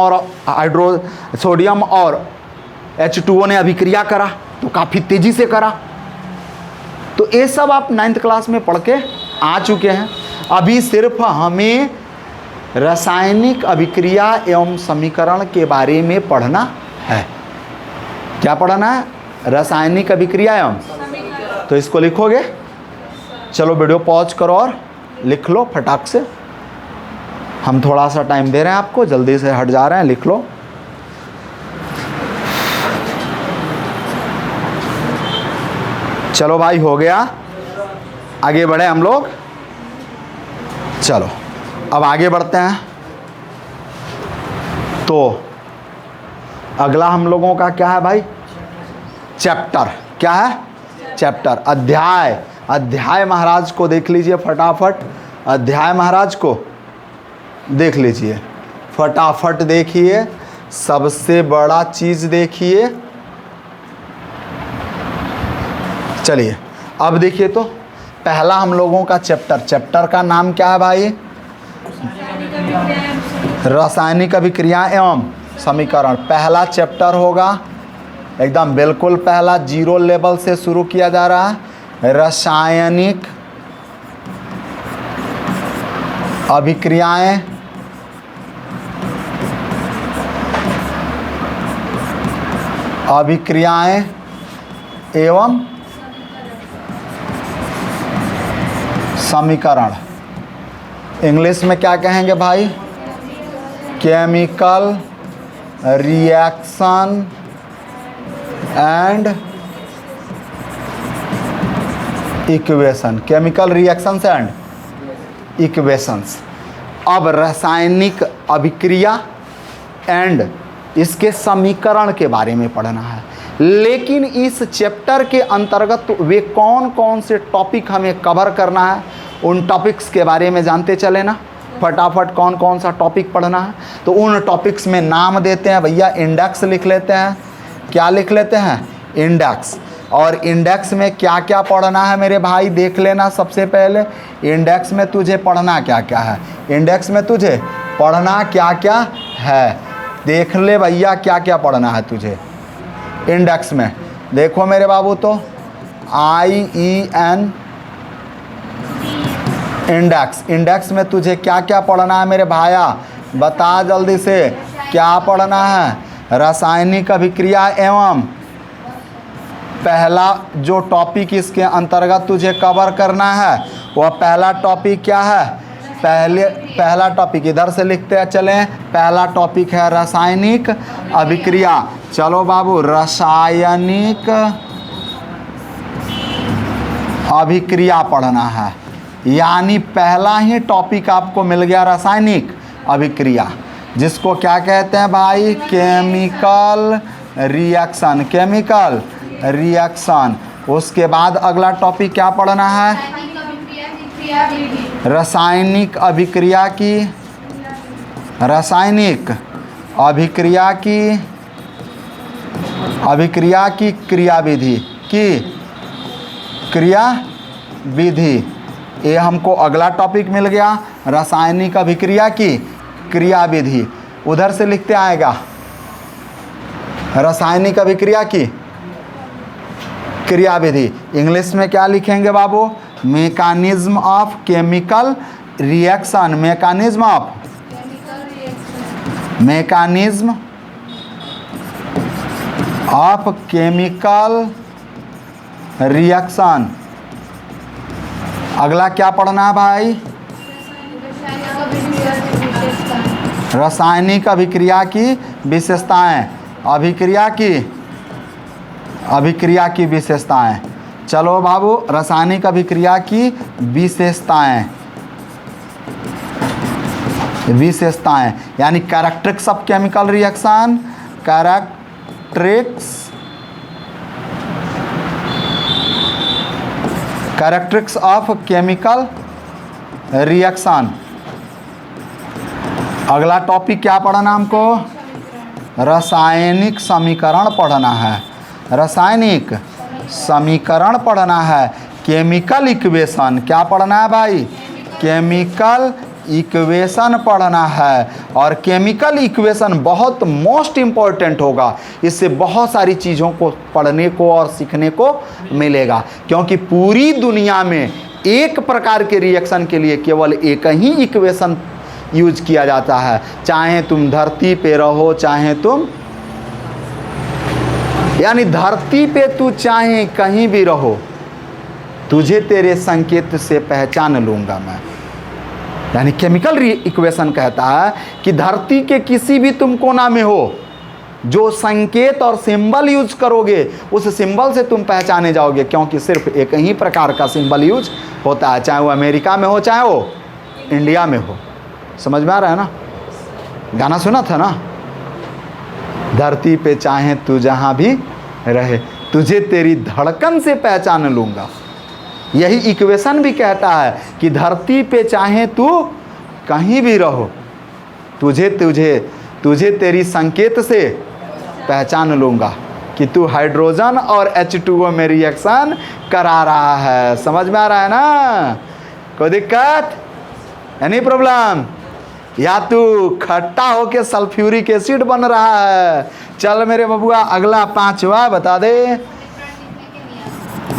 और H2O ने अभिक्रिया करा तो काफ़ी तेज़ी से करा। तो ये सब आप 9th क्लास में पढ़ के आ चुके हैं। अभी सिर्फ हमें रासायनिक अभिक्रिया एवं समीकरण के बारे में पढ़ना है। क्या पढ़ना है? रासायनिक अभिक्रिया एवं। तो इसको लिखोगे। चलो वीडियो पॉज करो और लिख लो फटाक से। हम थोड़ा सा टाइम दे रहे हैं आपको, जल्दी से हट जा रहे हैं, लिख लो। चलो भाई, हो गया, आगे बढ़े हम लोग। चलो अब आगे बढ़ते हैं। तो अगला हम लोगों का क्या है भाई? चैप्टर। क्या है? चैप्टर, अध्याय। अध्याय महाराज को देख लीजिए फटाफट। अध्याय महाराज को देख लीजिए फटाफट, देखिए सबसे बड़ा चीज देखिए। चलिए अब देखिए, तो पहला हम लोगों का चैप्टर का नाम क्या है भाई? रासायनिक अभिक्रिया एवं समीकरण। पहला चैप्टर होगा, एकदम बिल्कुल पहला, 0 लेवल से शुरू किया जा रहा है। रासायनिक अभिक्रियाएं एवं समीकरण। इंग्लिश में क्या कहेंगे भाई? Chemical reaction and equation. Chemical reactions and equations. अब रासायनिक अभिक्रिया एंड इसके समीकरण के बारे में पढ़ना है। लेकिन इस चैप्टर के अंतर्गत वे कौन कौन से टॉपिक हमें कवर करना है, उन टॉपिक्स के बारे में जानते चले ना फटाफट। कौन कौन सा टॉपिक पढ़ना है, तो उन टॉपिक्स में नाम देते हैं भैया। इंडेक्स लिख लेते हैं। क्या लिख लेते हैं? इंडेक्स। और इंडेक्स में क्या क्या पढ़ना है मेरे भाई, देख लेना। सबसे पहले इंडेक्स में तुझे पढ़ना क्या क्या है। इंडेक्स में तुझे पढ़ना क्या क्या है, देख ले भैया क्या क्या पढ़ना है तुझे इंडेक्स में। देखो मेरे बाबू, तो IEN इंडेक्स। इंडेक्स में तुझे क्या क्या पढ़ना है मेरे भाया, बता जल्दी से, क्या पढ़ना है? रासायनिक अभिक्रिया एवं, पहला जो टॉपिक इसके अंतर्गत तुझे कवर करना है वह पहला टॉपिक क्या है? पहला टॉपिक इधर से लिखते चलें। पहला टॉपिक है रासायनिक अभिक्रिया। चलो बाबू, रासायनिक अभिक्रिया पढ़ना है। यानी पहला ही टॉपिक आपको मिल गया रासायनिक अभिक्रिया, जिसको क्या कहते हैं भाई? Chemical reaction. Chemical reaction. उसके बाद अगला टॉपिक क्या पढ़ना है? रासायनिक अभिक्रिया की, रासायनिक अभिक्रिया की क्रियाविधि की क्रियाविधि। ये हमको अगला टॉपिक मिल गया, रासायनिक अभिक्रिया की क्रियाविधि। उधर से लिखते आएगा रासायनिक अभिक्रिया की क्रियाविधि। इंग्लिश में क्या लिखेंगे बाबू? Mechanism of chemical reaction. Mechanism of, mechanism of chemical reaction. अगला क्या पढ़ना है भाई? रासायनिक अभिक्रिया की विशेषताएं। अभिक्रिया की विशेषताएं। चलो बाबू, रासायनिक अभिक्रिया की विशेषताएं यानी characteristics of chemical reaction. Characteristics of chemical reaction. अगला टॉपिक क्या पढ़ना हमको? रासायनिक समीकरण पढ़ना है। रासायनिक समीकरण पढ़ना है। Chemical equation. क्या पढ़ना है भाई? केमिकल इक्वेशन पढ़ना है। और केमिकल इक्वेशन बहुत मोस्ट इम्पॉर्टेंट होगा। इससे बहुत सारी चीज़ों को पढ़ने को और सीखने को मिलेगा, क्योंकि पूरी दुनिया में एक प्रकार के रिएक्शन के लिए केवल एक ही इक्वेशन यूज किया जाता है। चाहे तुम धरती पे रहो, चाहे तुम, यानी धरती पे तू चाहे कहीं भी रहो, तुझे तेरे संकेत से पहचान लूँगा मैं। यानी केमिकल इक्वेशन कहता है कि धरती के किसी भी तुम कोना में हो, जो संकेत और सिंबल यूज करोगे उस सिंबल से तुम पहचाने जाओगे, क्योंकि सिर्फ एक ही प्रकार का सिंबल यूज होता है, चाहे वो अमेरिका में हो चाहे वो इंडिया में हो। समझ में आ रहा है ना? गाना सुना था ना, धरती पे चाहे तू जहाँ भी रहे, तुझे तेरी धड़कन से पहचान लूँगा। यही इक्वेशन भी कहता है कि धरती पे चाहे तू कहीं भी रहो, तुझे तेरी संकेत से पहचान लूँगा कि तू हाइड्रोजन और H2O में रिएक्शन करा रहा है। समझ में आ रहा है ना? कोई दिक्कत? Any problem? या तू खट्टा होके सल्फ्यूरिक एसिड बन रहा है? चल मेरे बबुआ, अगला 5वां बता दे।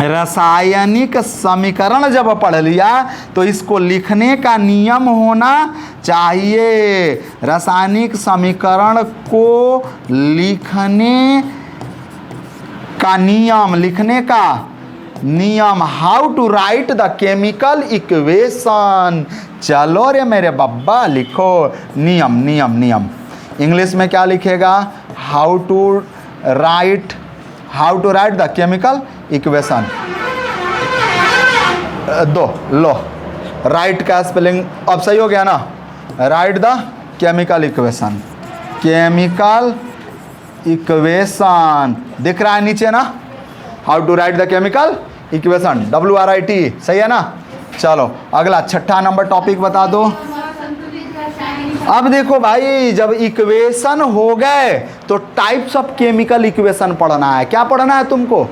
रासायनिक समीकरण जब पढ़ लिया तो इसको लिखने का नियम होना चाहिए। रासायनिक समीकरण को लिखने का नियम, how to write the chemical equation. चलो रे मेरे बब्बा, लिखो नियम। इंग्लिश में क्या लिखेगा? How to write the chemical equation. लो राइट का स्पेलिंग अब सही हो गया ना? Write the chemical equation. दिख रहा है नीचे ना? How to write the chemical equation, WRIT, सही है ना? चलो अगला 6ठा नंबर टॉपिक बता दो। अब देखो भाई, जब इक्वेशन हो गए तो टाइप्स ऑफ केमिकल इक्वेशन पढ़ना है। क्या पढ़ना है तुमको?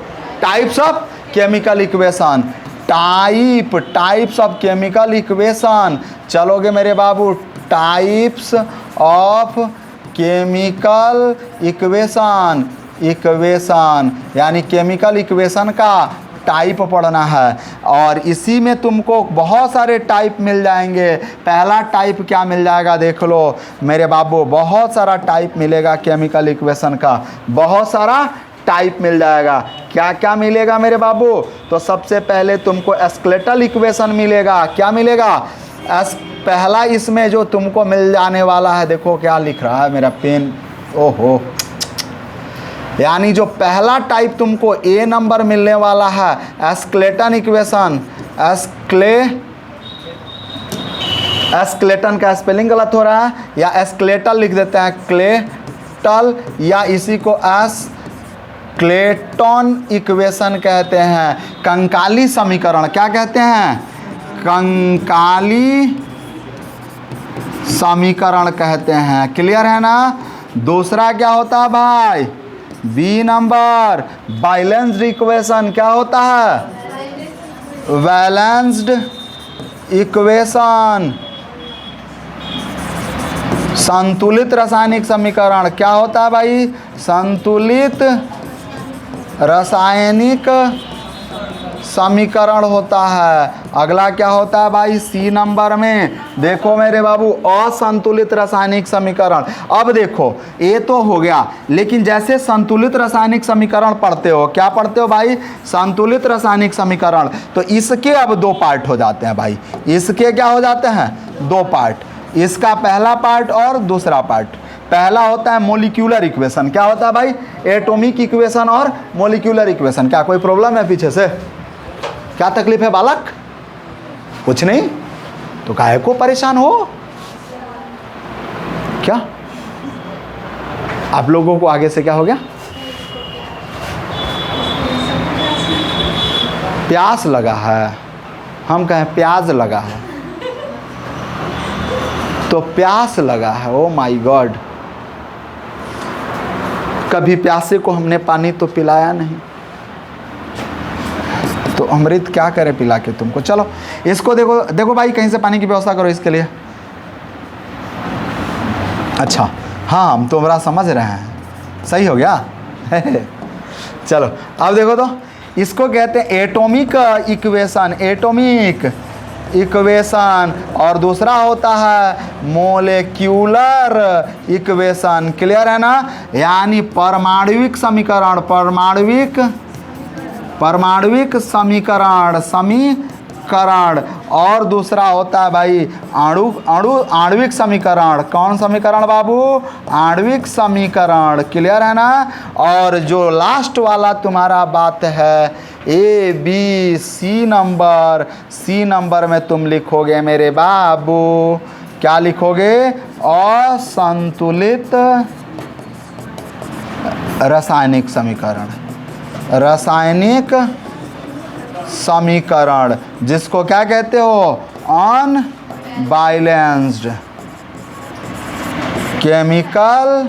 Types of chemical equation. Types of chemical equation. चलोगे मेरे बाबू? टाइप्स ऑफ केमिकल इक्वेशन यानी केमिकल इक्वेशन का टाइप पढ़ना है, और इसी में तुमको बहुत सारे टाइप मिल जाएंगे। पहला टाइप क्या मिल जाएगा देख लो मेरे बाबू, बहुत सारा टाइप मिलेगा केमिकल इक्वेशन का, बहुत सारा टाइप मिल जाएगा। क्या क्या मिलेगा मेरे बाबू? तो सबसे पहले तुमको स्केलेटल इक्वेशन मिलेगा। क्या मिलेगा? पहला इसमें जो तुमको मिल जाने वाला है, देखो क्या लिख रहा है मेरा पेन, ओहो, यानी जो पहला टाइप तुमको A नंबर मिलने वाला है स्केलेटन इक्वेशन। स्केलेटन का स्पेलिंग गलत हो रहा है, या स्केलेटल लिख देते हैं, क्लेटल, या इसी को स्केलेटन इक्वेशन कहते हैं। कंकाली समीकरण क्या कहते हैं? कंकाली समीकरण कहते हैं। क्लियर है ना? दूसरा क्या होता है भाई? B number balanced equation. क्या होता है? Balanced equation. संतुलित रासायनिक समीकरण। क्या होता है भाई? संतुलित रासायनिक समीकरण होता है। अगला क्या होता है भाई? C नंबर में देखो मेरे बाबू, असंतुलित रासायनिक समीकरण। अब देखो ये तो हो गया, लेकिन जैसे संतुलित रासायनिक समीकरण पढ़ते हो, क्या पढ़ते हो भाई? संतुलित रासायनिक समीकरण। तो इसके अब 2 पार्ट हो जाते हैं भाई। इसके क्या हो जाते हैं? 2 पार्ट। इसका पहला पार्ट और दूसरा पार्ट। पहला होता है मोलिक्यूलर इक्वेशन। क्या होता है भाई? एटॉमिक इक्वेशन और मोलिक्यूलर इक्वेशन। क्या कोई प्रॉब्लम है पीछे से? क्या तकलीफ है बालक? कुछ नहीं तो काहे को परेशान हो? क्या आप लोगों को आगे से क्या हो गया? प्यास लगा है। हम कहें प्याज लगा है, तो प्यास लगा है। ओ माय गॉड, कभी प्यासे को हमने पानी तो पिलाया नहीं, तो अमृत क्या करे पिला के तुमको। चलो इसको देखो, देखो भाई कहीं से पानी की व्यवस्था करो इसके लिए। अच्छा हाँ, हम तो बड़ा समझ रहे हैं, सही हो गया। चलो अब देखो तो, इसको कहते हैं एटॉमिक इक्वेशन। Atomic equation. और दूसरा होता है मोलेक्यूलर इक्वेशन। क्लियर है ना? यानी परमाणुविक समीकरण। परमाणुविक समीकरण। और दूसरा होता है भाई आणविक समीकरण। कौन समीकरण बाबू? आणविक समीकरण। क्लियर है ना? और जो लास्ट वाला तुम्हारा बात है A B C number, C number में तुम लिखोगे मेरे बाबू, क्या लिखोगे? असंतुलित रासायनिक समीकरण। रासायनिक समीकरण जिसको क्या कहते हो? Unbalanced chemical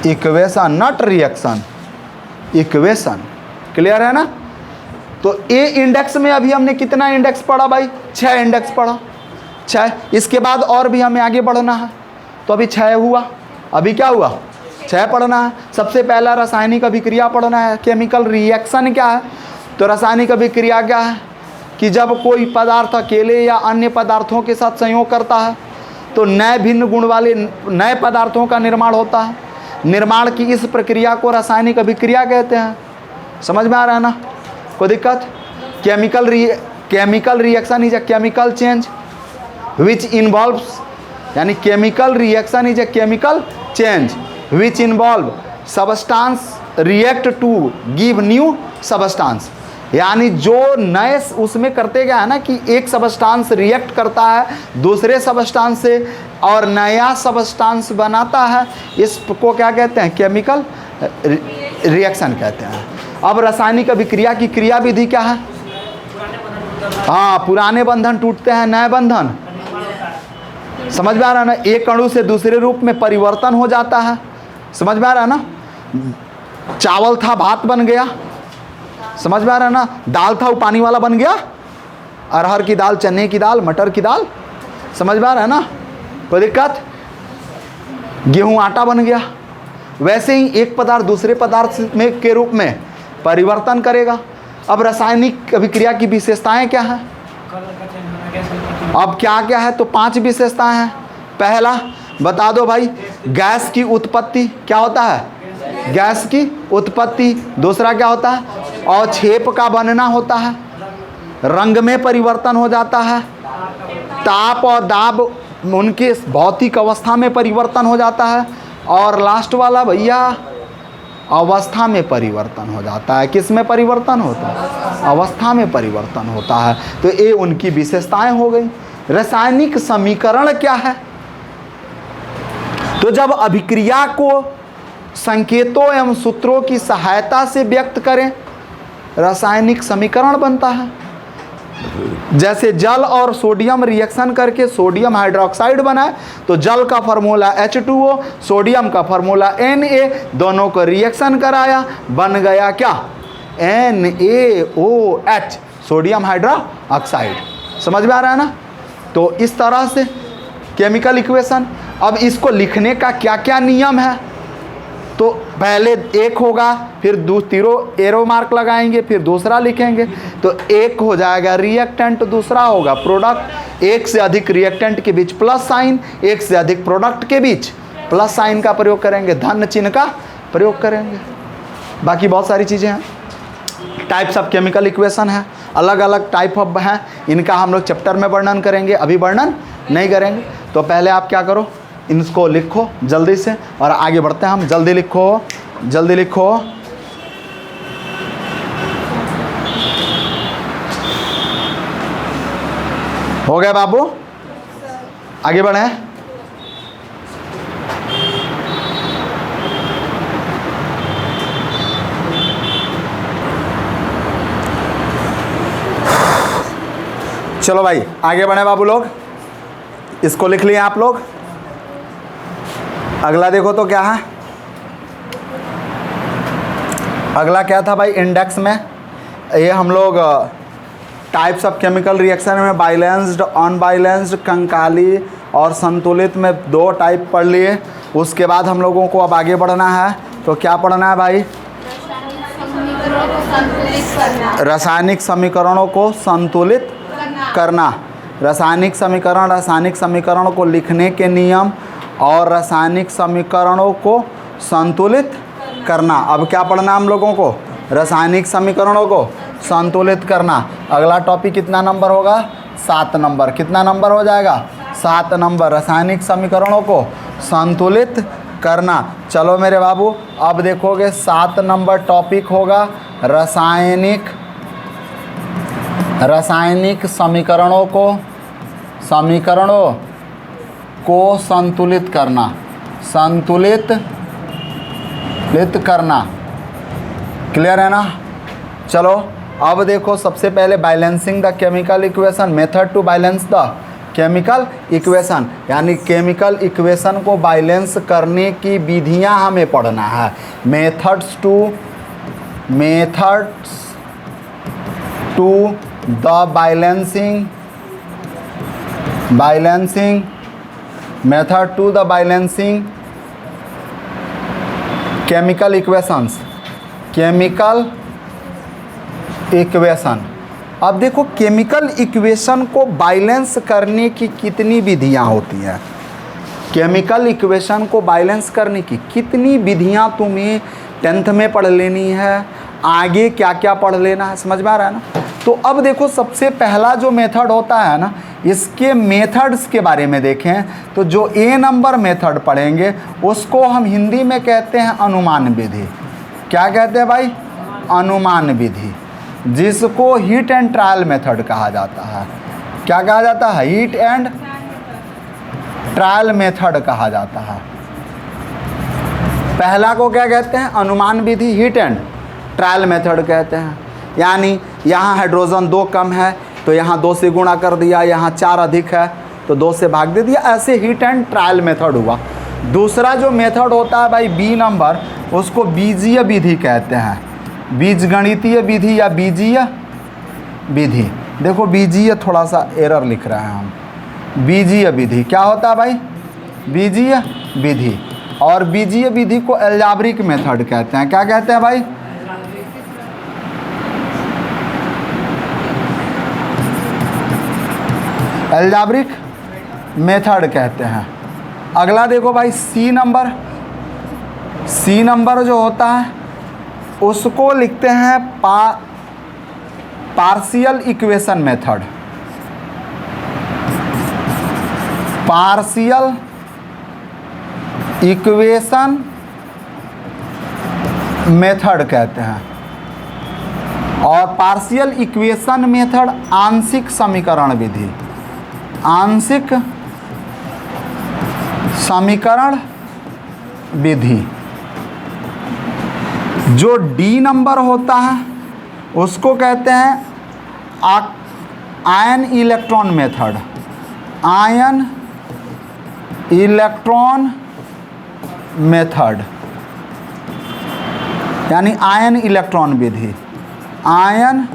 equation, not reaction, equation. Clear है ना? तो ए इंडेक्स में अभी हमने कितना इंडेक्स पढ़ा भाई? 6 इंडेक्स पढ़ा, 6। इसके बाद और भी हमें आगे बढ़ना है, तो अभी 6 हुआ। अभी क्या हुआ? 6 पढ़ना है। सबसे पहला रासायनिक अभिक्रिया पढ़ना है। केमिकल रिएक्शन क्या है? तो रासायनिक अभिक्रिया क्या है कि जब कोई पदार्थ अकेले या अन्य पदार्थों के साथ संयोग करता है तो नए भिन्न गुण वाले नए पदार्थों का निर्माण होता है। निर्माण की इस प्रक्रिया को रासायनिक अभिक्रिया कहते हैं। समझ में आ रहा है ना? कोई दिक्कत? Chemical reaction is a chemical change which involves, यानी chemical reaction is a chemical change which involve substance react to give new substance. यानी जो नए उसमें करते क्या है ना कि एक सबस्टांस रिएक्ट करता है दूसरे सबस्टांस से और नया सबस्टांस बनाता है। इसको क्या कहते हैं? केमिकल रिएक्शन कहते हैं। अब रासायनिक अभिक्रिया की क्रिया विधि क्या है? हाँ, पुराने बंधन टूटते हैं, नए बंधन। समझ में आ रहा है ना? एक अणु से दूसरे रूप में परिवर्तन हो जाता है। समझ में आ रहा है ना? चावल था भात बन गया। समझ में आ रहा है ना? दाल था वो पानी वाला बन गया। अरहर की दाल, चने की दाल, मटर की दाल। समझ में आ रहा है ना? कोई दिक्कत? गेहूं आटा बन गया। वैसे ही एक पदार्थ दूसरे पदार्थ में के रूप में परिवर्तन करेगा। अब रासायनिक अभिक्रिया की विशेषताएं क्या हैं? अब क्या क्या है? तो 5 विशेषताएं हैं। पहला बता दो भाई, गैस की उत्पत्ति। क्या होता है? गैस की उत्पत्ति। दूसरा क्या होता है? अवक्षेप का बनना होता है। रंग में परिवर्तन हो जाता है। ताप और दाब उनके भौतिक अवस्था में परिवर्तन हो जाता है। और लास्ट वाला भैया, अवस्था में परिवर्तन हो जाता है। किस में परिवर्तन होता है? अवस्था में परिवर्तन होता है। तो ये उनकी विशेषताएं हो गई। रासायनिक समीकरण क्या है? तो जब अभिक्रिया को संकेतों एवं सूत्रों की सहायता से व्यक्त करें, रासायनिक समीकरण बनता है। जैसे जल और सोडियम रिएक्शन करके सोडियम हाइड्रोक्साइड बनाए तो जल का फार्मूला H2O, सोडियम का फार्मूला Na, दोनों को रिएक्शन कराया, बन गया क्या? NaOH, sodium hydroxide. समझ में आ रहा है ना? तो इस तरह से केमिकल इक्वेशन। अब इसको लिखने का क्या क्या नियम है? तो पहले एक होगा, फिर एरो मार्क लगाएंगे, फिर दूसरा लिखेंगे। तो एक हो जाएगा रिएक्टेंट, दूसरा होगा प्रोडक्ट। एक से अधिक रिएक्टेंट के बीच प्लस साइन, एक से अधिक प्रोडक्ट के बीच प्लस साइन का प्रयोग करेंगे, धन चिन्ह का प्रयोग करेंगे। बाकी बहुत सारी चीज़ें हैं। टाइप्स ऑफ केमिकल इक्वेशन है, अलग अलग टाइप ऑफ हैं। इनका हम लोग चैप्टर में वर्णन करेंगे, अभी वर्णन नहीं करेंगे। तो पहले आप क्या करो, इनको लिखो जल्दी से और आगे बढ़ते हैं हम। जल्दी लिखो, जल्दी लिखो। हो गया बाबू? आगे बढ़े। चलो भाई आगे बढ़े बाबू लोग। इसको लिख लिए आप लोग। अगला देखो तो क्या है? अगला क्या था भाई इंडेक्स में? ये हम लोग टाइप्स ऑफ केमिकल रिएक्शन में बैलेंस्ड, अनबैलेंस्ड, कंकाली और संतुलित में 2 टाइप पढ़ लिए। उसके बाद हम लोगों को अब आगे बढ़ना है। तो क्या पढ़ना है भाई? रासायनिक समीकरणों को संतुलित करना। रासायनिक समीकरण को लिखने के नियम और रासायनिक समीकरणों को संतुलित करना। अब क्या पढ़ना हम लोगों को? रासायनिक समीकरणों को संतुलित करना। अगला टॉपिक कितना नंबर होगा? 7 नंबर। कितना नंबर हो जाएगा? 7 नंबर, रासायनिक समीकरणों को संतुलित करना। चलो मेरे बाबू, अब देखोगे 7 नंबर टॉपिक होगा रासायनिक समीकरणों को संतुलित करना। क्लियर है ना? चलो अब देखो, सबसे पहले balancing the chemical equation, method to balance the chemical equation, यानी केमिकल इक्वेशन को बैलेंस करने की विधियां हमें पढ़ना है। Methods to the method to the balancing chemical equation. अब देखो, केमिकल इक्वेशन को बैलेंस करने की कितनी विधियां होती हैं। केमिकल इक्वेशन को बैलेंस करने की कितनी विधियां तुम्हें 10th में पढ़ लेनी है, आगे क्या क्या पढ़ लेना है, समझ में आ रहा है ना? तो अब देखो, सबसे पहला जो मेथड होता है ना, इसके मेथड्स के बारे में देखें तो जो A नंबर मेथड पढ़ेंगे उसको हम हिंदी में कहते हैं अनुमान विधि। क्या कहते हैं भाई? अनुमान विधि, जिसको हीट एंड ट्रायल मेथड कहा जाता है। क्या कहा जाता है? हीट एंड ट्रायल मेथड कहा जाता है। पहला को क्या कहते हैं? अनुमान विधि, हीट एंड ट्रायल मेथड कहते हैं। यानी यहाँ हाइड्रोजन 2 कम है तो यहाँ 2 से गुणा कर दिया, यहाँ 4 अधिक है तो 2 से भाग दे दिया, ऐसे हीट एंड ट्रायल मेथड हुआ। दूसरा जो मेथड होता है भाई B नंबर, उसको बीजीय विधि कहते हैं। बीजगणितीय विधि या बीजीय विधि। देखो, बीजीय थोड़ा सा एरर लिख रहे हैं हम। बीजीय विधि क्या होता है भाई? बीजीय विधि। और बीजीय विधि को एल्जेब्रिक मेथड कहते हैं। क्या कहते हैं भाई? एल्जेब्रिक मेथड कहते हैं। अगला देखो भाई, सी नंबर जो होता है उसको लिखते हैं partial equation method. Partial equation method कहते हैं। और पार्शियल इक्वेशन मेथड आंशिक समीकरण विधि। आंशिक समीकरण विधि। जो डी नंबर होता है उसको कहते हैं ion electron method. Ion electron method यानी आयन इलेक्ट्रॉन विधि। आयन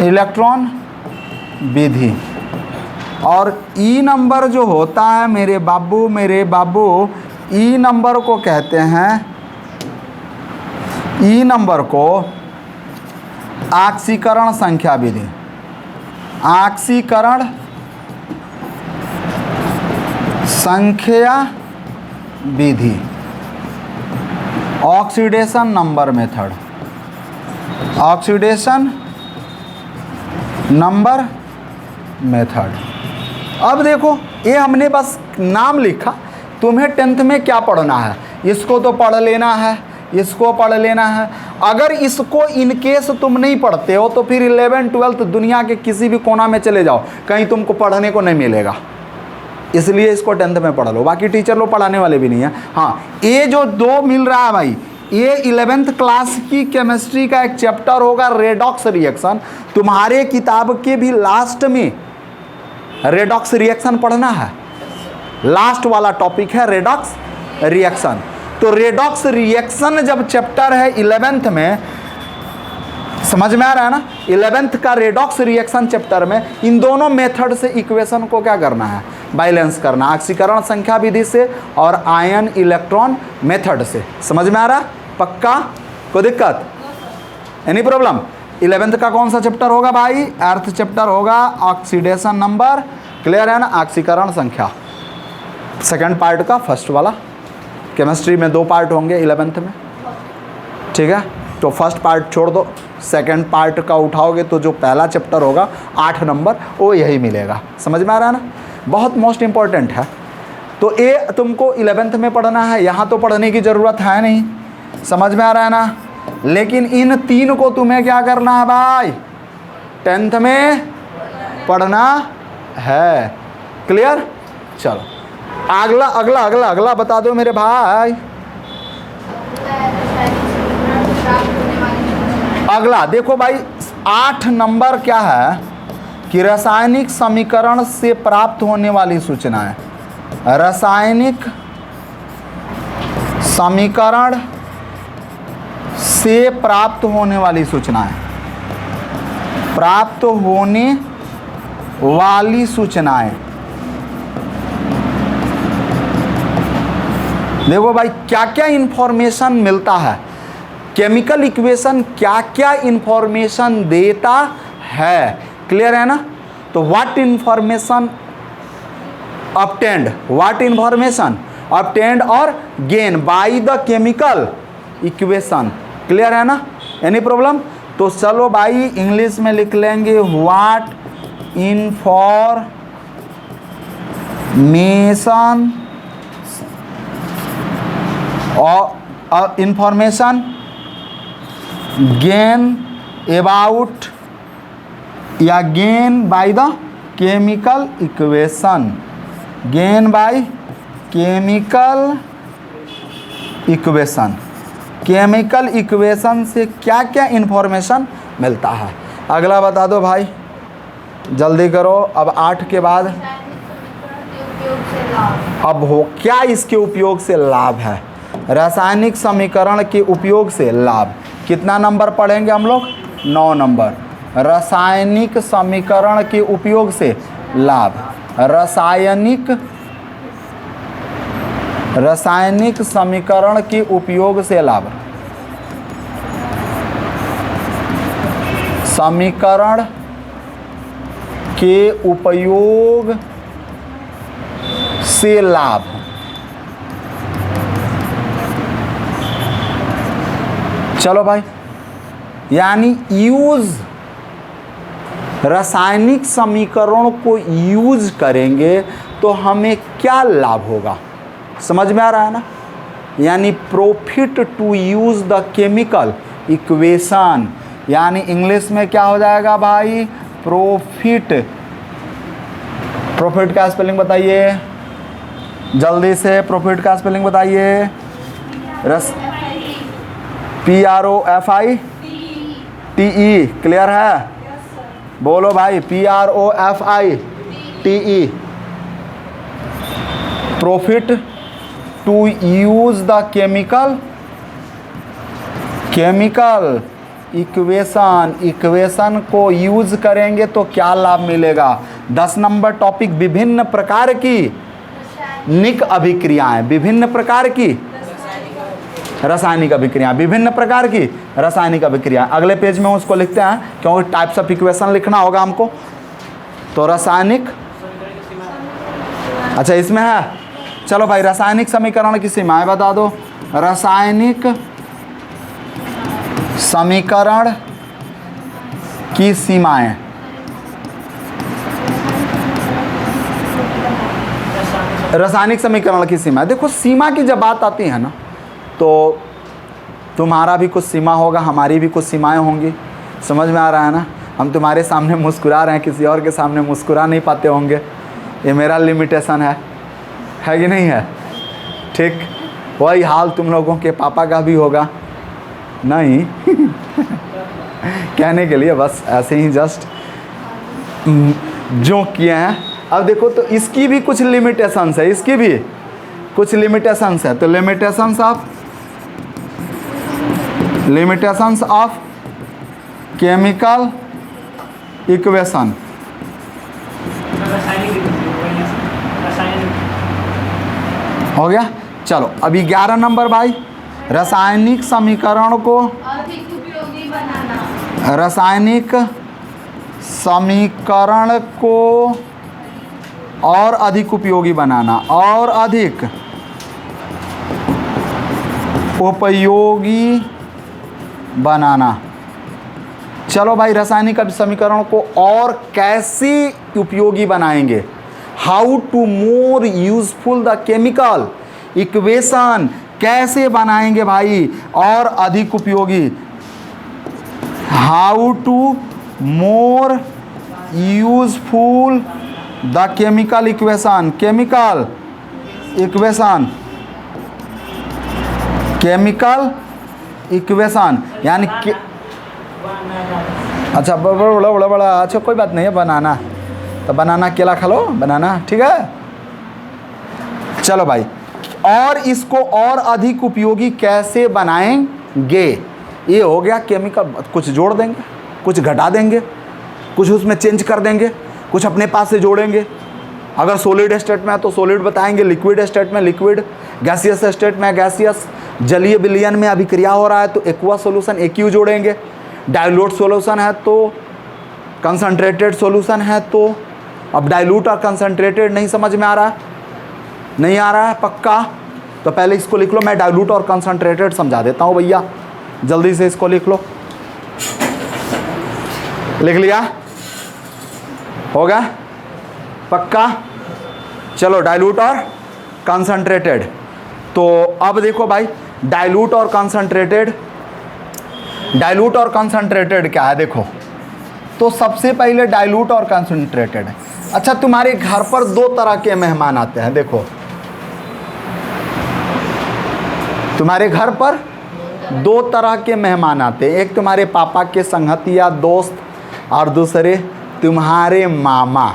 इलेक्ट्रॉन विधि। और ई नंबर जो होता है मेरे बाबू, ई नंबर को कहते हैं, ई नंबर को ऑक्सीकरण संख्या विधि। ऑक्सीकरण संख्या विधि। Oxidation number method. Oxidation number method. अब देखो, ये हमने बस नाम लिखा, तुम्हें 10th में क्या पढ़ना है? इसको तो पढ़ लेना है, इसको पढ़ लेना है। अगर इसको इनकेस तुम नहीं पढ़ते हो तो फिर 11th 12th दुनिया के किसी भी कोना में चले जाओ, कहीं तुमको पढ़ने को नहीं मिलेगा। इसलिए इसको 10th में पढ़ लो, बाकी टीचर लोग पढ़ाने वाले भी नहीं है। हाँ, ये जो 2 मिल रहा है भाई, ये 11th क्लास की केमिस्ट्री का एक चैप्टर होगा रेडॉक्स रिएक्शन। तुम्हारे किताब के भी लास्ट में रेडॉक्स रिएक्शन पढ़ना है। लास्ट वाला टॉपिक है रेडॉक्स रिएक्शन। तो रेडॉक्स रिएक्शन जब चैप्टर है 11th में, समझ में आ रहा है ना? 11th का रेडॉक्स रिएक्शन चैप्टर में इन दोनों मेथड से इक्वेशन को क्या करना है? बैलेंस करना। ऑक्सीकरण संख्या विधि से और आयन इलेक्ट्रॉन मेथड से। समझ में आ रहा? पक्का? कोई दिक्कत? Any problem? 11th का कौन सा चैप्टर होगा भाई? अर्थ चैप्टर होगा, ऑक्सीडेशन नंबर। क्लियर है ना? ऑक्सीकरण संख्या सेकंड पार्ट का फर्स्ट वाला। केमिस्ट्री में 2 पार्ट होंगे 11th में, ठीक है। तो फर्स्ट पार्ट छोड़ दो, सेकंड पार्ट का उठाओगे तो जो पहला चैप्टर होगा 8 नंबर वो यही मिलेगा। समझ में आ रहा है ना, बहुत मोस्ट इम्पॉर्टेंट है। तो ये तुमको 11th में पढ़ना है, यहाँ तो पढ़ने की ज़रूरत है नहीं। समझ में आ रहा है ना, लेकिन इन 3 को तुम्हें क्या करना है भाई, 10th में पढ़ना है। क्लियर? चलो अगला अगला अगला अगला बता दो मेरे भाई। अगला देखो भाई 8 नंबर क्या है कि रासायनिक समीकरण से प्राप्त होने वाली सूचनाएं। रासायनिक समीकरण से प्राप्त होने वाली सूचनाएं, प्राप्त होने वाली सूचनाएं। देखो भाई क्या क्या इंफॉर्मेशन मिलता है, केमिकल इक्वेशन क्या क्या इंफॉर्मेशन देता है। क्लियर है ना? तो what information obtained, what information obtained और gain by the chemical equation. Clear है ना, एनी प्रॉब्लम? तो चलो भाई इंग्लिश में लिख लेंगे व्हाट इंफॉर्मेशन और इंफॉर्मेशन गेन अबाउट या gain by the chemical equation, gain by chemical equation. Chemical equation से क्या क्या इंफॉर्मेशन मिलता है। अगला बता दो भाई, जल्दी करो। अब 8 के बाद अब हो क्या इसके उपयोग से लाभ है। रासायनिक समीकरण के उपयोग से लाभ, कितना नंबर पढ़ेंगे हम लोग? 9 नंबर। रासायनिक समीकरण के उपयोग से लाभ, रासायनिक समीकरण के उपयोग से लाभ, समीकरण के उपयोग से लाभ। चलो भाई, यानी यूज, रासायनिक समीकरण को यूज करेंगे तो हमें क्या लाभ होगा। समझ में आ रहा है ना, यानी profit to use the chemical equation, यानी इंग्लिश में क्या हो जाएगा भाई, प्रॉफिट। प्रॉफिट का स्पेलिंग बताइए जल्दी से, प्रॉफिट का स्पेलिंग बताइए। PROFITE, क्लियर है? बोलो भाई, PROFITE, profit to use the chemical equation को यूज करेंगे तो क्या लाभ मिलेगा। 10 नंबर टॉपिक, विभिन्न प्रकार की निक अभिक्रियाएं, विभिन्न प्रकार की रासायनिक अभिक्रिया, विभिन्न प्रकार की रासायनिक अभिक्रिया। अगले पेज में उसको लिखते हैं क्योंकि टाइप्स ऑफ इक्वेशन लिखना होगा हमको। तो रासायनिक, अच्छा इसमें है, चलो भाई रासायनिक समीकरण की सीमाएं बता दो। रासायनिक समीकरण की सीमाएं, रासायनिक समीकरण की सीमा। देखो सीमा की जब बात आती है ना, तो तुम्हारा भी कुछ सीमा होगा, हमारी भी कुछ सीमाएं होंगी। समझ में आ रहा है ना, हम तुम्हारे सामने मुस्कुरा रहे हैं, किसी और के सामने मुस्कुरा नहीं पाते होंगे। ये मेरा लिमिटेशन है कि नहीं है? ठीक, वही हाल तुम लोगों के पापा का भी होगा। नहीं कहने के लिए बस ऐसे ही जस्ट जो किए हैं। अब देखो तो इसकी भी कुछ लिमिटेशंस है, इसकी भी कुछ लिमिटेशंस है। तो लिमिटेशंस ऑफ केमिकल इक्वेशन, हो गया। चलो अभी 11 नंबर भाई, रासायनिक समीकरण को अधिक उपयोगी बनाना, रासायनिक समीकरण को और अधिक उपयोगी बनाना, और अधिक उपयोगी बनाना। चलो भाई, रासायनिक समीकरण को और कैसे उपयोगी बनाएंगे? How to more useful the chemical equation, कैसे बनाएंगे भाई और अधिक उपयोगी? How to more useful the chemical equation, chemical equation, chemical equation यानी कि अच्छा बड़ा अच्छा, कोई बात नहीं है, बनाना तो बनाना, केला खा लो, बनाना, ठीक है। चलो भाई, और इसको और अधिक उपयोगी कैसे बनाएंगे? ये हो गया केमिकल, कुछ जोड़ देंगे, कुछ घटा देंगे, कुछ उसमें चेंज कर देंगे, कुछ अपने पास से जोड़ेंगे। अगर सॉलिड स्टेट में है तो सॉलिड बताएंगे, लिक्विड स्टेट में लिक्विड, गैसियस स्टेट में गैसियस, जलीय विलयन में अभिक्रिया हो रहा है तो एक्वा सॉल्यूशन एक्यू जोड़ेंगे, डाइल्यूट सॉल्यूशन है तो कंसंट्रेटेड सॉल्यूशन है तो। अब डाइल्यूट और कंसंट्रेटेड नहीं समझ में आ रहा है? नहीं आ रहा है पक्का? तो पहले इसको लिख लो, मैं डाइल्यूट और कंसंट्रेटेड समझा देता हूँ भैया, जल्दी से इसको लिख लो। लिख लिया? हो गया पक्का? चलो, डाइल्यूट और कंसंट्रेटेड। तो अब देखो भाई, डाइल्यूट और कंसंट्रेटेड, डाइल्यूट और कंसंट्रेटेड क्या है देखो। तो सबसे पहले डाइल्यूट और कंसंट्रेटेड है। अच्छा, तुम्हारे घर पर दो तरह के मेहमान आते हैं, देखो तुम्हारे घर पर दो तरह के मेहमान आते हैं, एक तुम्हारे पापा के संगतिया दोस्त और दूसरे तुम्हारे मामा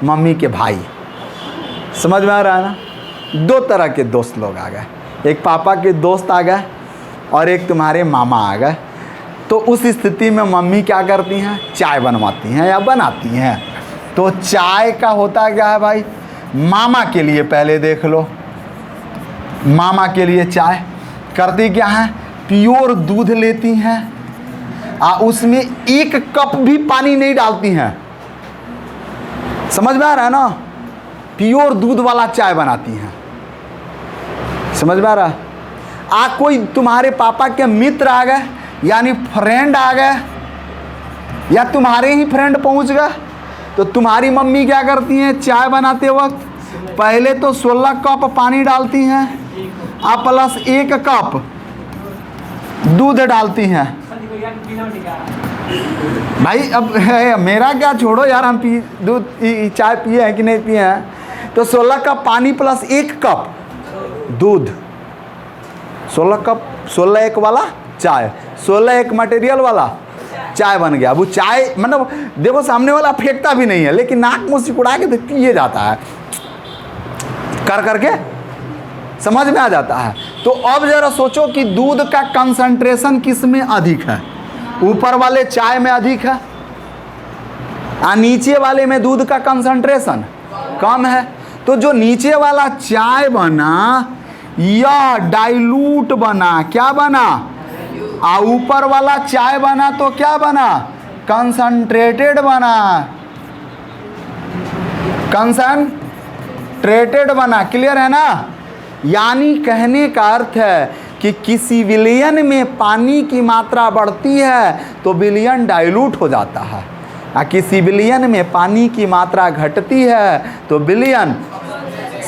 मम्मी के भाई। समझ में आ रहा है ना? दो तरह के दोस्त लोग आ गए, एक पापा के दोस्त आ गए और एक तुम्हारे मामा आ गए। तो उस स्थिति में मम्मी क्या करती हैं? चाय बनवाती हैं या बनाती हैं। तो चाय का होता क्या है भाई? मामा के लिए पहले देख लो, मामा के लिए चाय करती क्या है? प्योर दूध लेती हैं, उसमें एक कप भी पानी नहीं डालती हैं। समझ में आ रहा है ना? प्योर दूध वाला चाय बनाती हैं। समझ में आ रहा है? कोई तुम्हारे पापा के मित्र आ गए यानी फ्रेंड आ गए या तुम्हारे ही फ्रेंड पहुंच गए, तो तुम्हारी मम्मी क्या करती हैं? चाय बनाते वक्त पहले तो 16 कप पानी डालती हैं प्लस 1 कप दूध डालती हैं। भाई अब मेरा क्या छोड़ो यार, हम दूध चाय पिए हैं कि नहीं पिए हैं। तो 16 कप पानी प्लस 1 कप दूध, 16 कप, 16 एक वाला चाय, 16 एक मटेरियल वाला चाय बन गया। अब वो चाय मतलब देखो सामने वाला फेंकता भी नहीं है, लेकिन नाक मुंह सिकुड़ा के पिए जाता है, कर करके समझ में आ जाता है। तो अब जरा सोचो कि दूध का कंसंट्रेशन किस में अधिक है? ऊपर वाले चाय में अधिक है और नीचे वाले में दूध का कंसंट्रेशन कम है। तो जो नीचे वाला चाय बना या डाइल्यूट बना, क्या बना? ऊपर वाला चाय बना तो क्या बना? कंसंट्रेटेड बना, कंसंट्रेटेड बना। क्लियर है ना? यानी कहने का अर्थ है कि किसी विलयन में पानी की मात्रा बढ़ती है तो विलयन डाइल्यूट हो जाता है, और किसी विलयन में पानी की मात्रा घटती है तो विलयन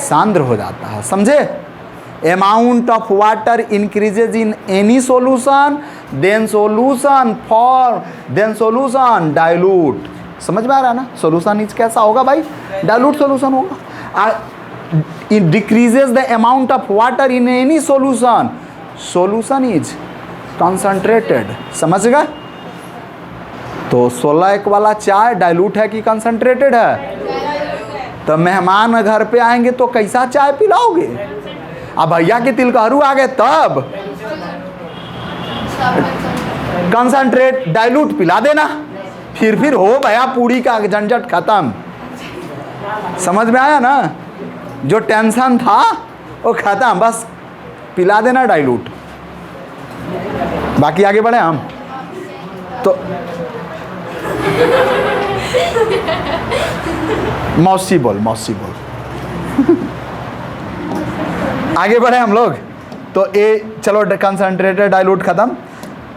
सांद्र हो जाता है। समझे? Amount of water increases in any solution then solution dilute. समझ में आ रहा है ना? सॉल्यूशन इज कैसा होगा भाई? डाइल्यूट सॉल्यूशन होगा। It decreases the amount of water in any solution, solution is concentrated। समझ गए? तो 16 एक वाला चाय डाइल्यूट है कि कंसंट्रेटेड है? तो मेहमान घर पे आएंगे तो कैसा चाय पिलाओगे? अब भैया के तिलकहरू आ गए तब कंसंट्रेट डाइल्यूट पिला देना, फिर हो भैया पूरी का झंझट खत्म। समझ में आया ना? जो टेंशन था वो खत्म, बस पिला देना डाइल्यूट। बाकी आगे बढ़े हम तो मौसी बोल आगे बढ़े हम लोग। तो ये चलो कंसंट्रेटेड डाइल्यूट खत्म।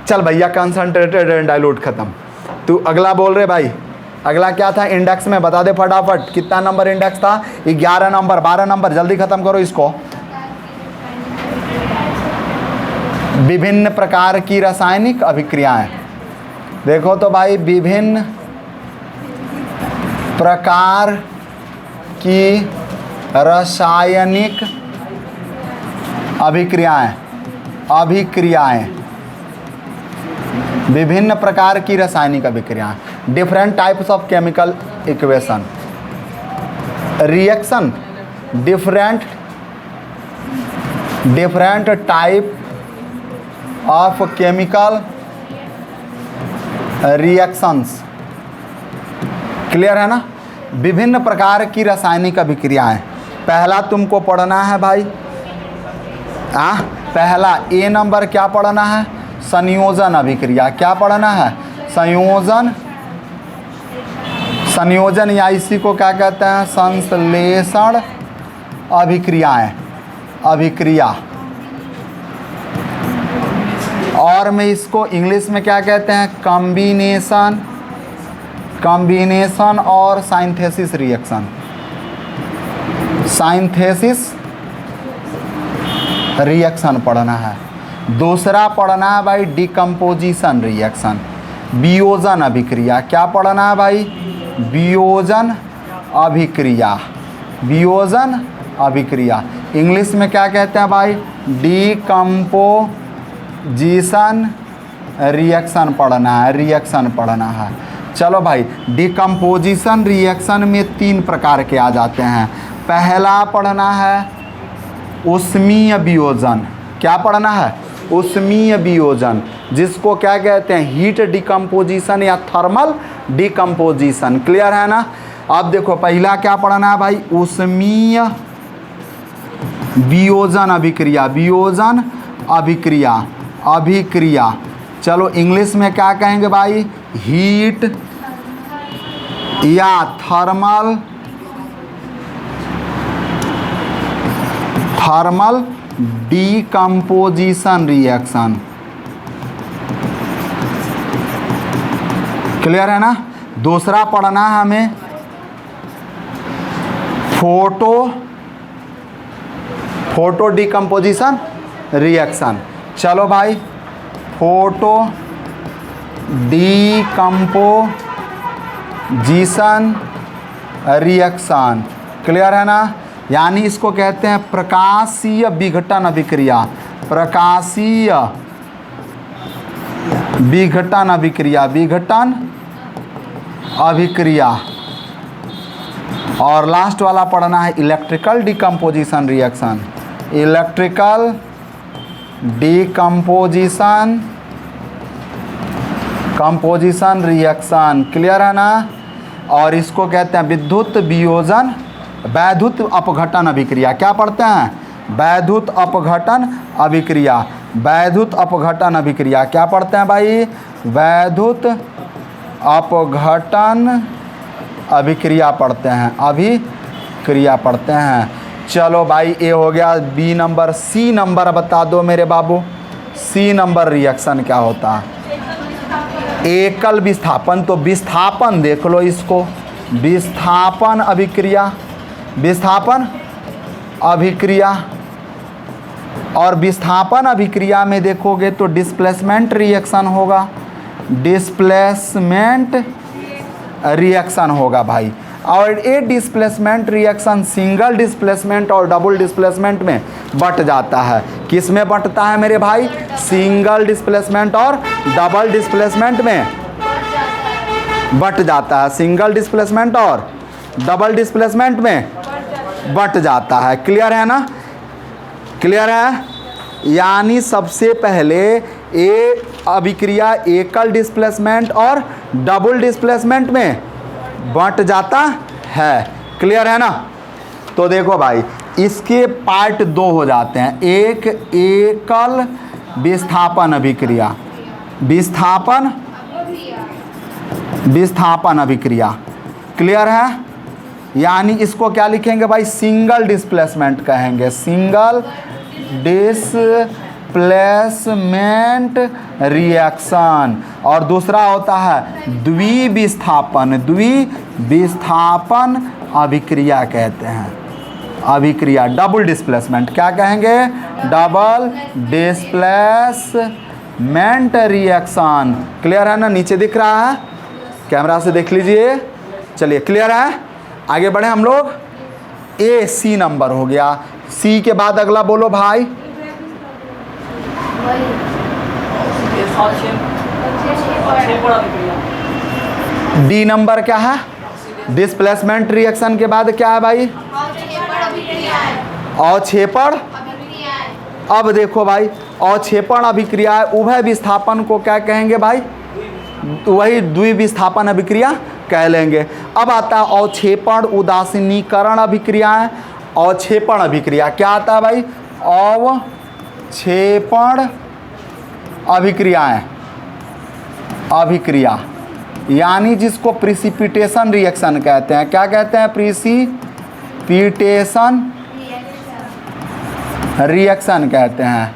चल भैया कंसंट्रेटेड एंड डाइल्यूट खत्म। तू अगला बोल रहे भाई, अगला क्या था इंडेक्स में, बता दे फटाफट। कितना नंबर इंडेक्स था? 11 नंबर, 12 नंबर, जल्दी खत्म करो इसको। विभिन्न प्रकार की रासायनिक अभिक्रियाएं। देखो तो भाई, विभिन्न प्रकार की रासायनिक अभिक्रियाएं, विभिन्न प्रकार की रासायनिक अभिक्रियाएं, different types of chemical equation, reaction, different type of chemical reactions. Clear है ना? विभिन्न प्रकार की रासायनिक अभिक्रियाएं। पहला तुमको पढ़ना है भाई, पहला ए नंबर क्या पढ़ना है? संयोजन अभिक्रिया। क्या पढ़ना है? संयोजन या इसी को क्या कहते हैं? संश्लेषण अभिक्रिया। और मैं इसको इंग्लिश में क्या कहते हैं? कॉम्बिनेशन और साइंथेसिस रिएक्शन। पढ़ना है। दूसरा पढ़ना है भाई डिकम्पोजिशन रिएक्शन, वियोजन अभिक्रिया। क्या पढ़ना है भाई? वियोजन अभिक्रिया। इंग्लिश में क्या कहते हैं भाई? डिकम्पोजिशन रिएक्शन पढ़ना है। चलो भाई, डिकम्पोजिशन रिएक्शन में 3 प्रकार के आ जाते हैं। पहला पढ़ना है ऊष्मीय वियोजन। क्या पढ़ना है? ऊष्मीय वियोजन, जिसको क्या कहते हैं? हीट डिकम्पोजिशन या थर्मल डिकम्पोजिशन। क्लियर है ना? अब देखो पहला क्या पढ़ना है भाई? ऊष्मीय वियोजन अभिक्रिया। चलो इंग्लिश में क्या कहेंगे भाई? हीट या थर्मल डिकम्पोजिशन रिएक्शन। क्लियर है ना? दूसरा पढ़ना है हमें फोटो डिकम्पोजिशन रिएक्शन। चलो भाई, फोटो डिकम्पोजिशन रिएक्शन। क्लियर है ना? यानी इसको कहते हैं प्रकाशीय विघटन अभिक्रिया। और लास्ट वाला पढ़ना है इलेक्ट्रिकल डिकम्पोजिशन रिएक्शन। क्लियर है ना? और इसको कहते हैं वैद्युत अपघटन अभिक्रिया। क्या पढ़ते हैं? वैद्युत अपघटन अभिक्रिया। क्या पढ़ते हैं भाई? वैद्युत अपघटन अभिक्रिया पढ़ते हैं। चलो भाई, ये हो गया बी नंबर। सी नंबर बता दो मेरे बाबू, सी नंबर रिएक्शन क्या होता है? एकल विस्थापन। तो विस्थापन देख लो इसको, विस्थापन अभिक्रिया। और विस्थापन अभिक्रिया में देखोगे तो डिस्प्लेसमेंट रिएक्शन होगा भाई। और ये डिस्प्लेसमेंट रिएक्शन सिंगल डिस्प्लेसमेंट और डबल डिस्प्लेसमेंट में बट जाता है। किस में बटता है मेरे भाई? सिंगल डिस्प्लेसमेंट और डबल डिस्प्लेसमेंट में बट जाता है। सिंगल डिस्प्लेसमेंट और डबल डिस्प्लेसमेंट में बट जाता है। क्लियर है ना? क्लियर है? यानी सबसे पहले ये अभिक्रिया एकल डिस्प्लेसमेंट और डबल डिस्प्लेसमेंट में बट जाता है। क्लियर है ना? तो देखो भाई, इसके पार्ट 2 हो जाते हैं। एक एकल विस्थापन अभिक्रिया। क्लियर है? यानी इसको क्या लिखेंगे भाई? सिंगल डिस्प्लेसमेंट कहेंगे, सिंगल डिस्प्लेसमेंट रिएक्शन, और दूसरा होता है द्विविस्थापन। द्विविस्थापन अभिक्रिया कहते हैं, अभिक्रिया, डबल डिस्प्लेसमेंट। क्या कहेंगे? Double displacement reaction. क्लियर है ना? नीचे दिख रहा है, कैमरा से देख लीजिए। चलिए क्लियर है, आगे बढ़े हम लोग। ए सी नंबर हो गया, सी के बाद अगला बोलो भाई। डी नंबर क्या है? डिस्प्लेसमेंट रिएक्शन के बाद क्या है भाई? अवक्षेपण। अब देखो भाई, अवक्षेपण अभिक्रिया है, उभय विस्थापन को क्या कहेंगे भाई? वही द्विविस्थापन अभिक्रिया कह लेंगे। अब आता है अवक्षेपण उदासीनीकरण अभिक्रिया है। अवक्षेपण अभिक्रिया क्या आता है भाई? अवक्षेपण अभिक्रियाएं, अभिक्रिया यानी जिसको प्रिसिपिटेशन रिएक्शन कहते हैं। क्या कहते हैं? प्रिसिपिटेशन रिएक्शन कहते हैं।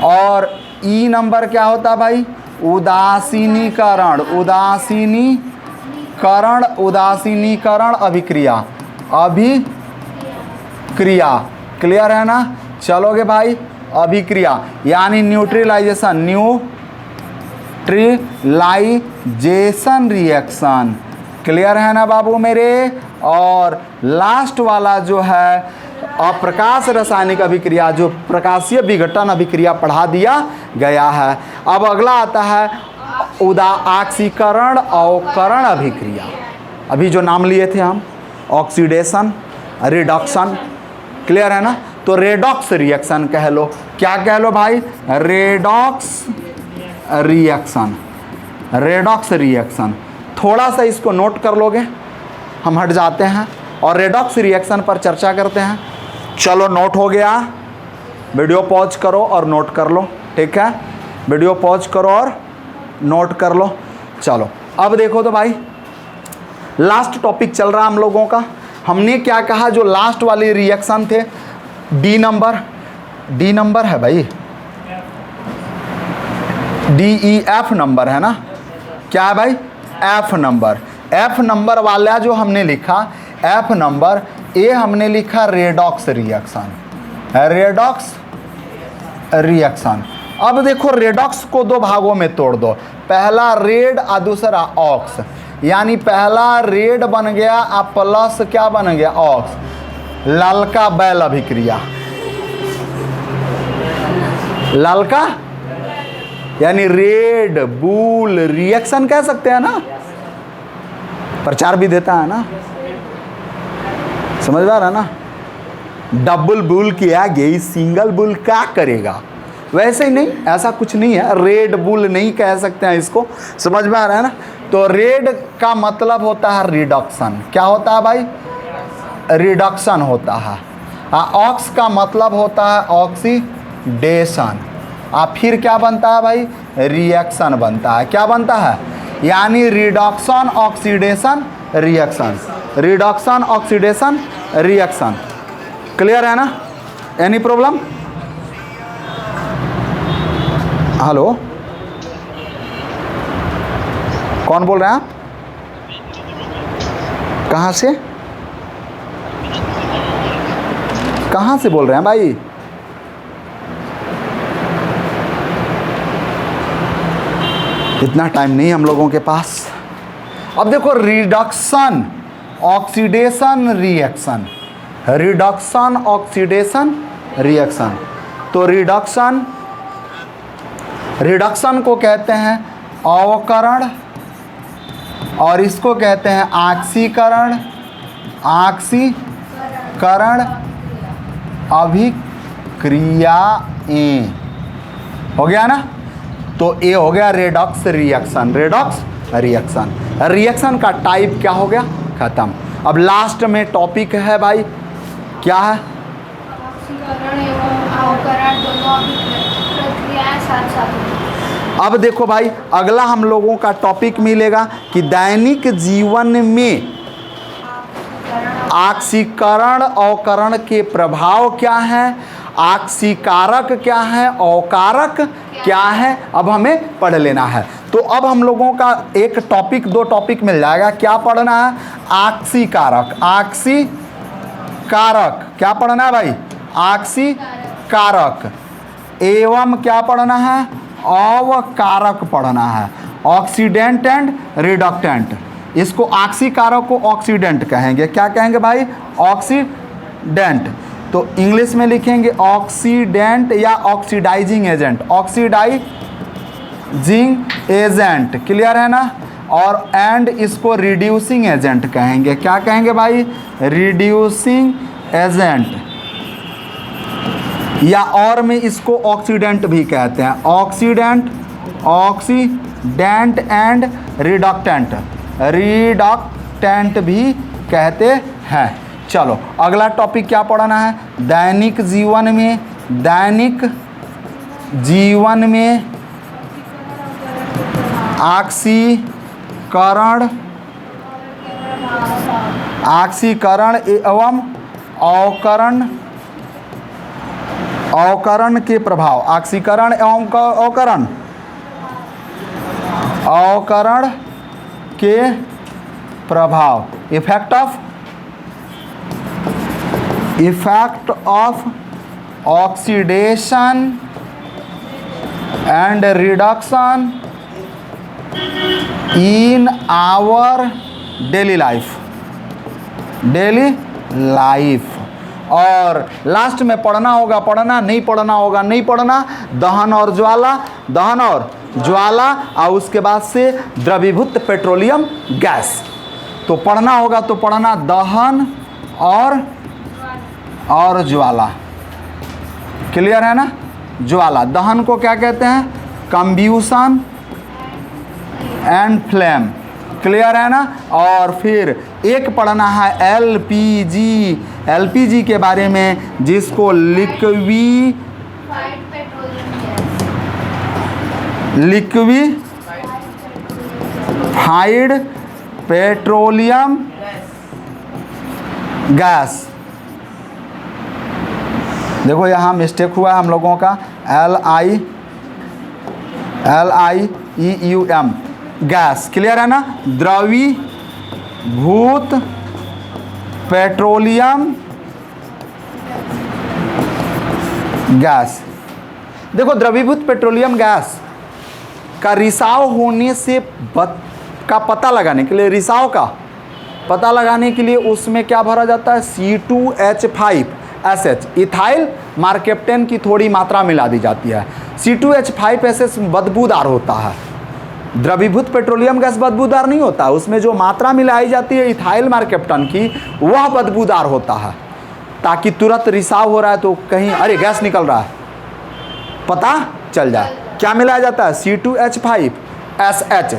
और ई नंबर क्या होता है भाई? उदासीनीकरण, उदासीनीकरण, उदासीनीकरण अभिक्रिया, अभिक्रिया। क्लियर है ना? चलोगे भाई, अभिक्रिया यानी न्यूट्रलाइजेशन, न्यूट्रलाइजेशन रिएक्शन। क्लियर है ना बाबू मेरे? और लास्ट वाला जो है अप्रकाश रासायनिक अभिक्रिया, जो प्रकाशीय विघटन अभिक्रिया पढ़ा दिया गया है। अब अगला आता है ऑक्सीकरण अवकरण अभिक्रिया। अभी जो नाम लिए थे हम, ऑक्सीडेशन, रिडक्शन। क्लियर है ना? तो रेडॉक्स रिएक्शन कह लो। क्या कह लो भाई? Redox reaction, redox reaction. थोड़ा सा इसको नोट कर लोगे, हम हट जाते हैं और रेडॉक्स रिएक्शन पर चर्चा करते हैं। चलो, नोट हो गया, वीडियो पॉज करो और नोट कर लो। ठीक है, वीडियो पॉज करो और नोट कर लो। चलो अब देखो तो भाई, लास्ट टॉपिक चल रहा हम लोगों का। हमने क्या कहा? जो लास्ट वाले रिएक्शन थे, डी नंबर, डी नंबर है भाई, DEF नंबर है ना? क्या है भाई? F number. एफ नंबर वाला जो हमने लिखा, एफ नंबर, ए हमने लिखा रेडॉक्स रिएक्शन, रेडॉक्स रिएक्शन। अब देखो, रेडॉक्स को दो भागों में तोड़ दो, पहला रेड और दूसरा ऑक्स। यानी पहला रेड बन गया और प्लस क्या बन गया? ऑक्स। ललका बैल अभिक्रिया, ललका यानी रेड बुल रिएक्शन कह सकते हैं ना, प्रचार भी देता है ना, समझ में आ रहा ना? डबल बुल के आगे सिंगल बुल क्या करेगा? वैसे ही नहीं, ऐसा कुछ नहीं है, रेड बुल नहीं कह सकते हैं इसको, समझ में आ रहा है ना? तो रेड का मतलब होता है रिडक्शन। क्या होता है भाई? रिडक्शन होता है। ऑक्स का मतलब होता है ऑक्सीडेशन। फिर क्या बनता है भाई? रिएक्शन बनता है। क्या बनता है? यानी reduction oxidation reaction, reduction oxidation reaction. Clear है ना? Any problem? हेलो, कौन बोल रहे हैं आप? कहाँ से? कहाँ से बोल रहे हैं भाई? इतना टाइम नहीं हम लोगों के पास। अब देखो, reduction oxidation reaction, reduction oxidation reaction. तो रिडक्शन, रिडक्शन को कहते हैं अवकरण और इसको कहते हैं ऑक्सीकरण, ऑक्सीकरण अभिक्रियाएं। हो गया ना? तो ये हो गया redox reaction, redox reaction. Reaction का टाइप क्या हो गया? खत्म। अब लास्ट में टॉपिक है भाई, क्या है? ऑक्सीकरण एवं अवकरण दोनों प्रक्रियाएं साथ साथ। अब देखो भाई, अगला हम लोगों का टॉपिक मिलेगा कि दैनिक जीवन में ऑक्सीकरण अवकरण के प्रभाव क्या हैं आक्सीकारक क्या है, अकारक क्या है, अब हमें पढ़ लेना है। तो अब हम लोगों का एक टॉपिक, दो टॉपिक मिल जाएगा। क्या पढ़ना है? आक्सीकारक। आक्सीकारक क्या पढ़ना है भाई? आक्सीकारक। एवं क्या पढ़ना है? अवकारक पढ़ना है। Oxidant and reductant. इसको आक्सीकारक को ऑक्सीडेंट कहेंगे। क्या कहेंगे भाई? ऑक्सीडेंट। तो इंग्लिश में लिखेंगे ऑक्सीडेंट या oxidizing agent. Oxidizing agent, clear है ना? और एंड इसको रिड्यूसिंग एजेंट कहेंगे। क्या कहेंगे भाई? रिड्यूसिंग एजेंट, या और में इसको ऑक्सीडेंट भी कहते हैं। Oxidant, oxidant and reductant, reductant भी कहते हैं। चलो अगला टॉपिक क्या पढ़ना है? दैनिक जीवन में, दैनिक जीवन में ऑक्सीकरण, ऑक्सीकरण एवं अवकरण, अवकरण के प्रभाव। ऑक्सीकरण एवं अवकरण, अवकरण के प्रभाव। Effect of oxidation and reduction in our daily life, daily life. और लास्ट में पढ़ना होगा, पढ़ना नहीं पढ़ना होगा नहीं पढ़ना, दहन और ज्वाला, दहन और ज्वाला, और उसके बाद से द्रवीभूत पेट्रोलियम गैस। तो पढ़ना होगा तो पढ़ना दहन और ज्वाला, क्लियर है ना? ज्वाला, दहन को क्या कहते हैं? कंब्यूशन एंड फ्लेम, क्लियर है ना? और फिर एक पढ़ना है एलपीजी, एलपीजी के बारे में, जिसको लिक्विफाइड पेट्रोलियम गैस। देखो यहाँ मिस्टेक हुआ है हम लोगों का, LIEUM गैस, क्लियर है ना? द्रवीभूत पेट्रोलियम गैस। देखो द्रवीभूत पेट्रोलियम गैस का रिसाव होने से का पता लगाने के लिए, रिसाव का पता लगाने के लिए उसमें क्या भरा जाता है? C2H5SH, इथाइल मार्केप्टेन की थोड़ी मात्रा मिला दी जाती है। C2H5SH बदबूदार होता है, द्रवीभूत पेट्रोलियम गैस बदबूदार नहीं होता, उसमें जो मात्रा मिलाई जाती है इथाइल मार्केप्टन की, वह बदबूदार होता है, ताकि तुरंत रिसाव हो रहा है तो कहीं अरे गैस निकल रहा है पता चल जाए। क्या मिलाया जाता है? C2H5SH,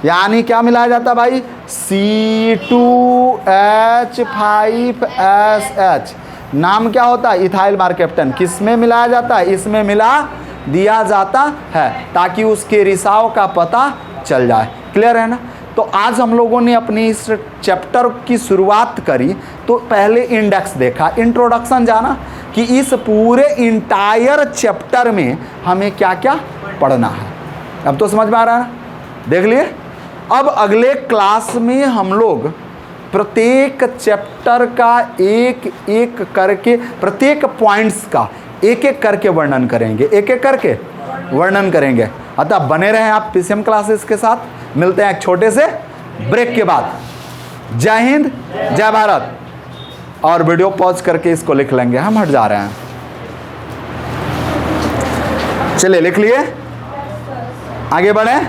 यानी क्या मिलाया जाता है भाई? C2H5SH। नाम क्या होता है? Ethyl mercaptan. किस में मिलाया जाता है? इसमें मिला दिया जाता है, ताकि उसके रिसाव का पता चल जाए, क्लियर है ना? तो आज हम लोगों ने अपनी इस चैप्टर की शुरुआत करी तो पहले इंडेक्स देखा, इंट्रोडक्शन जाना कि इस पूरे इंटायर चैप्टर में हमें क्या क्या पढ़ना है। अब तो समझ में आ रहा है ना? देख लिए। अब अगले क्लास में हम लोग प्रत्येक चैप्टर का एक एक करके, प्रत्येक पॉइंट्स का एक एक करके वर्णन करेंगे, एक एक करके वर्णन करेंगे। अतः बने रहें आप पीसीएम क्लासेस के साथ। मिलते हैं एक छोटे से ब्रेक के बाद। जय हिंद, जय भारत। और वीडियो पॉज करके इसको लिख लेंगे, हम हट जा रहे हैं। चलिए लिख लिए, आगे बढ़ें।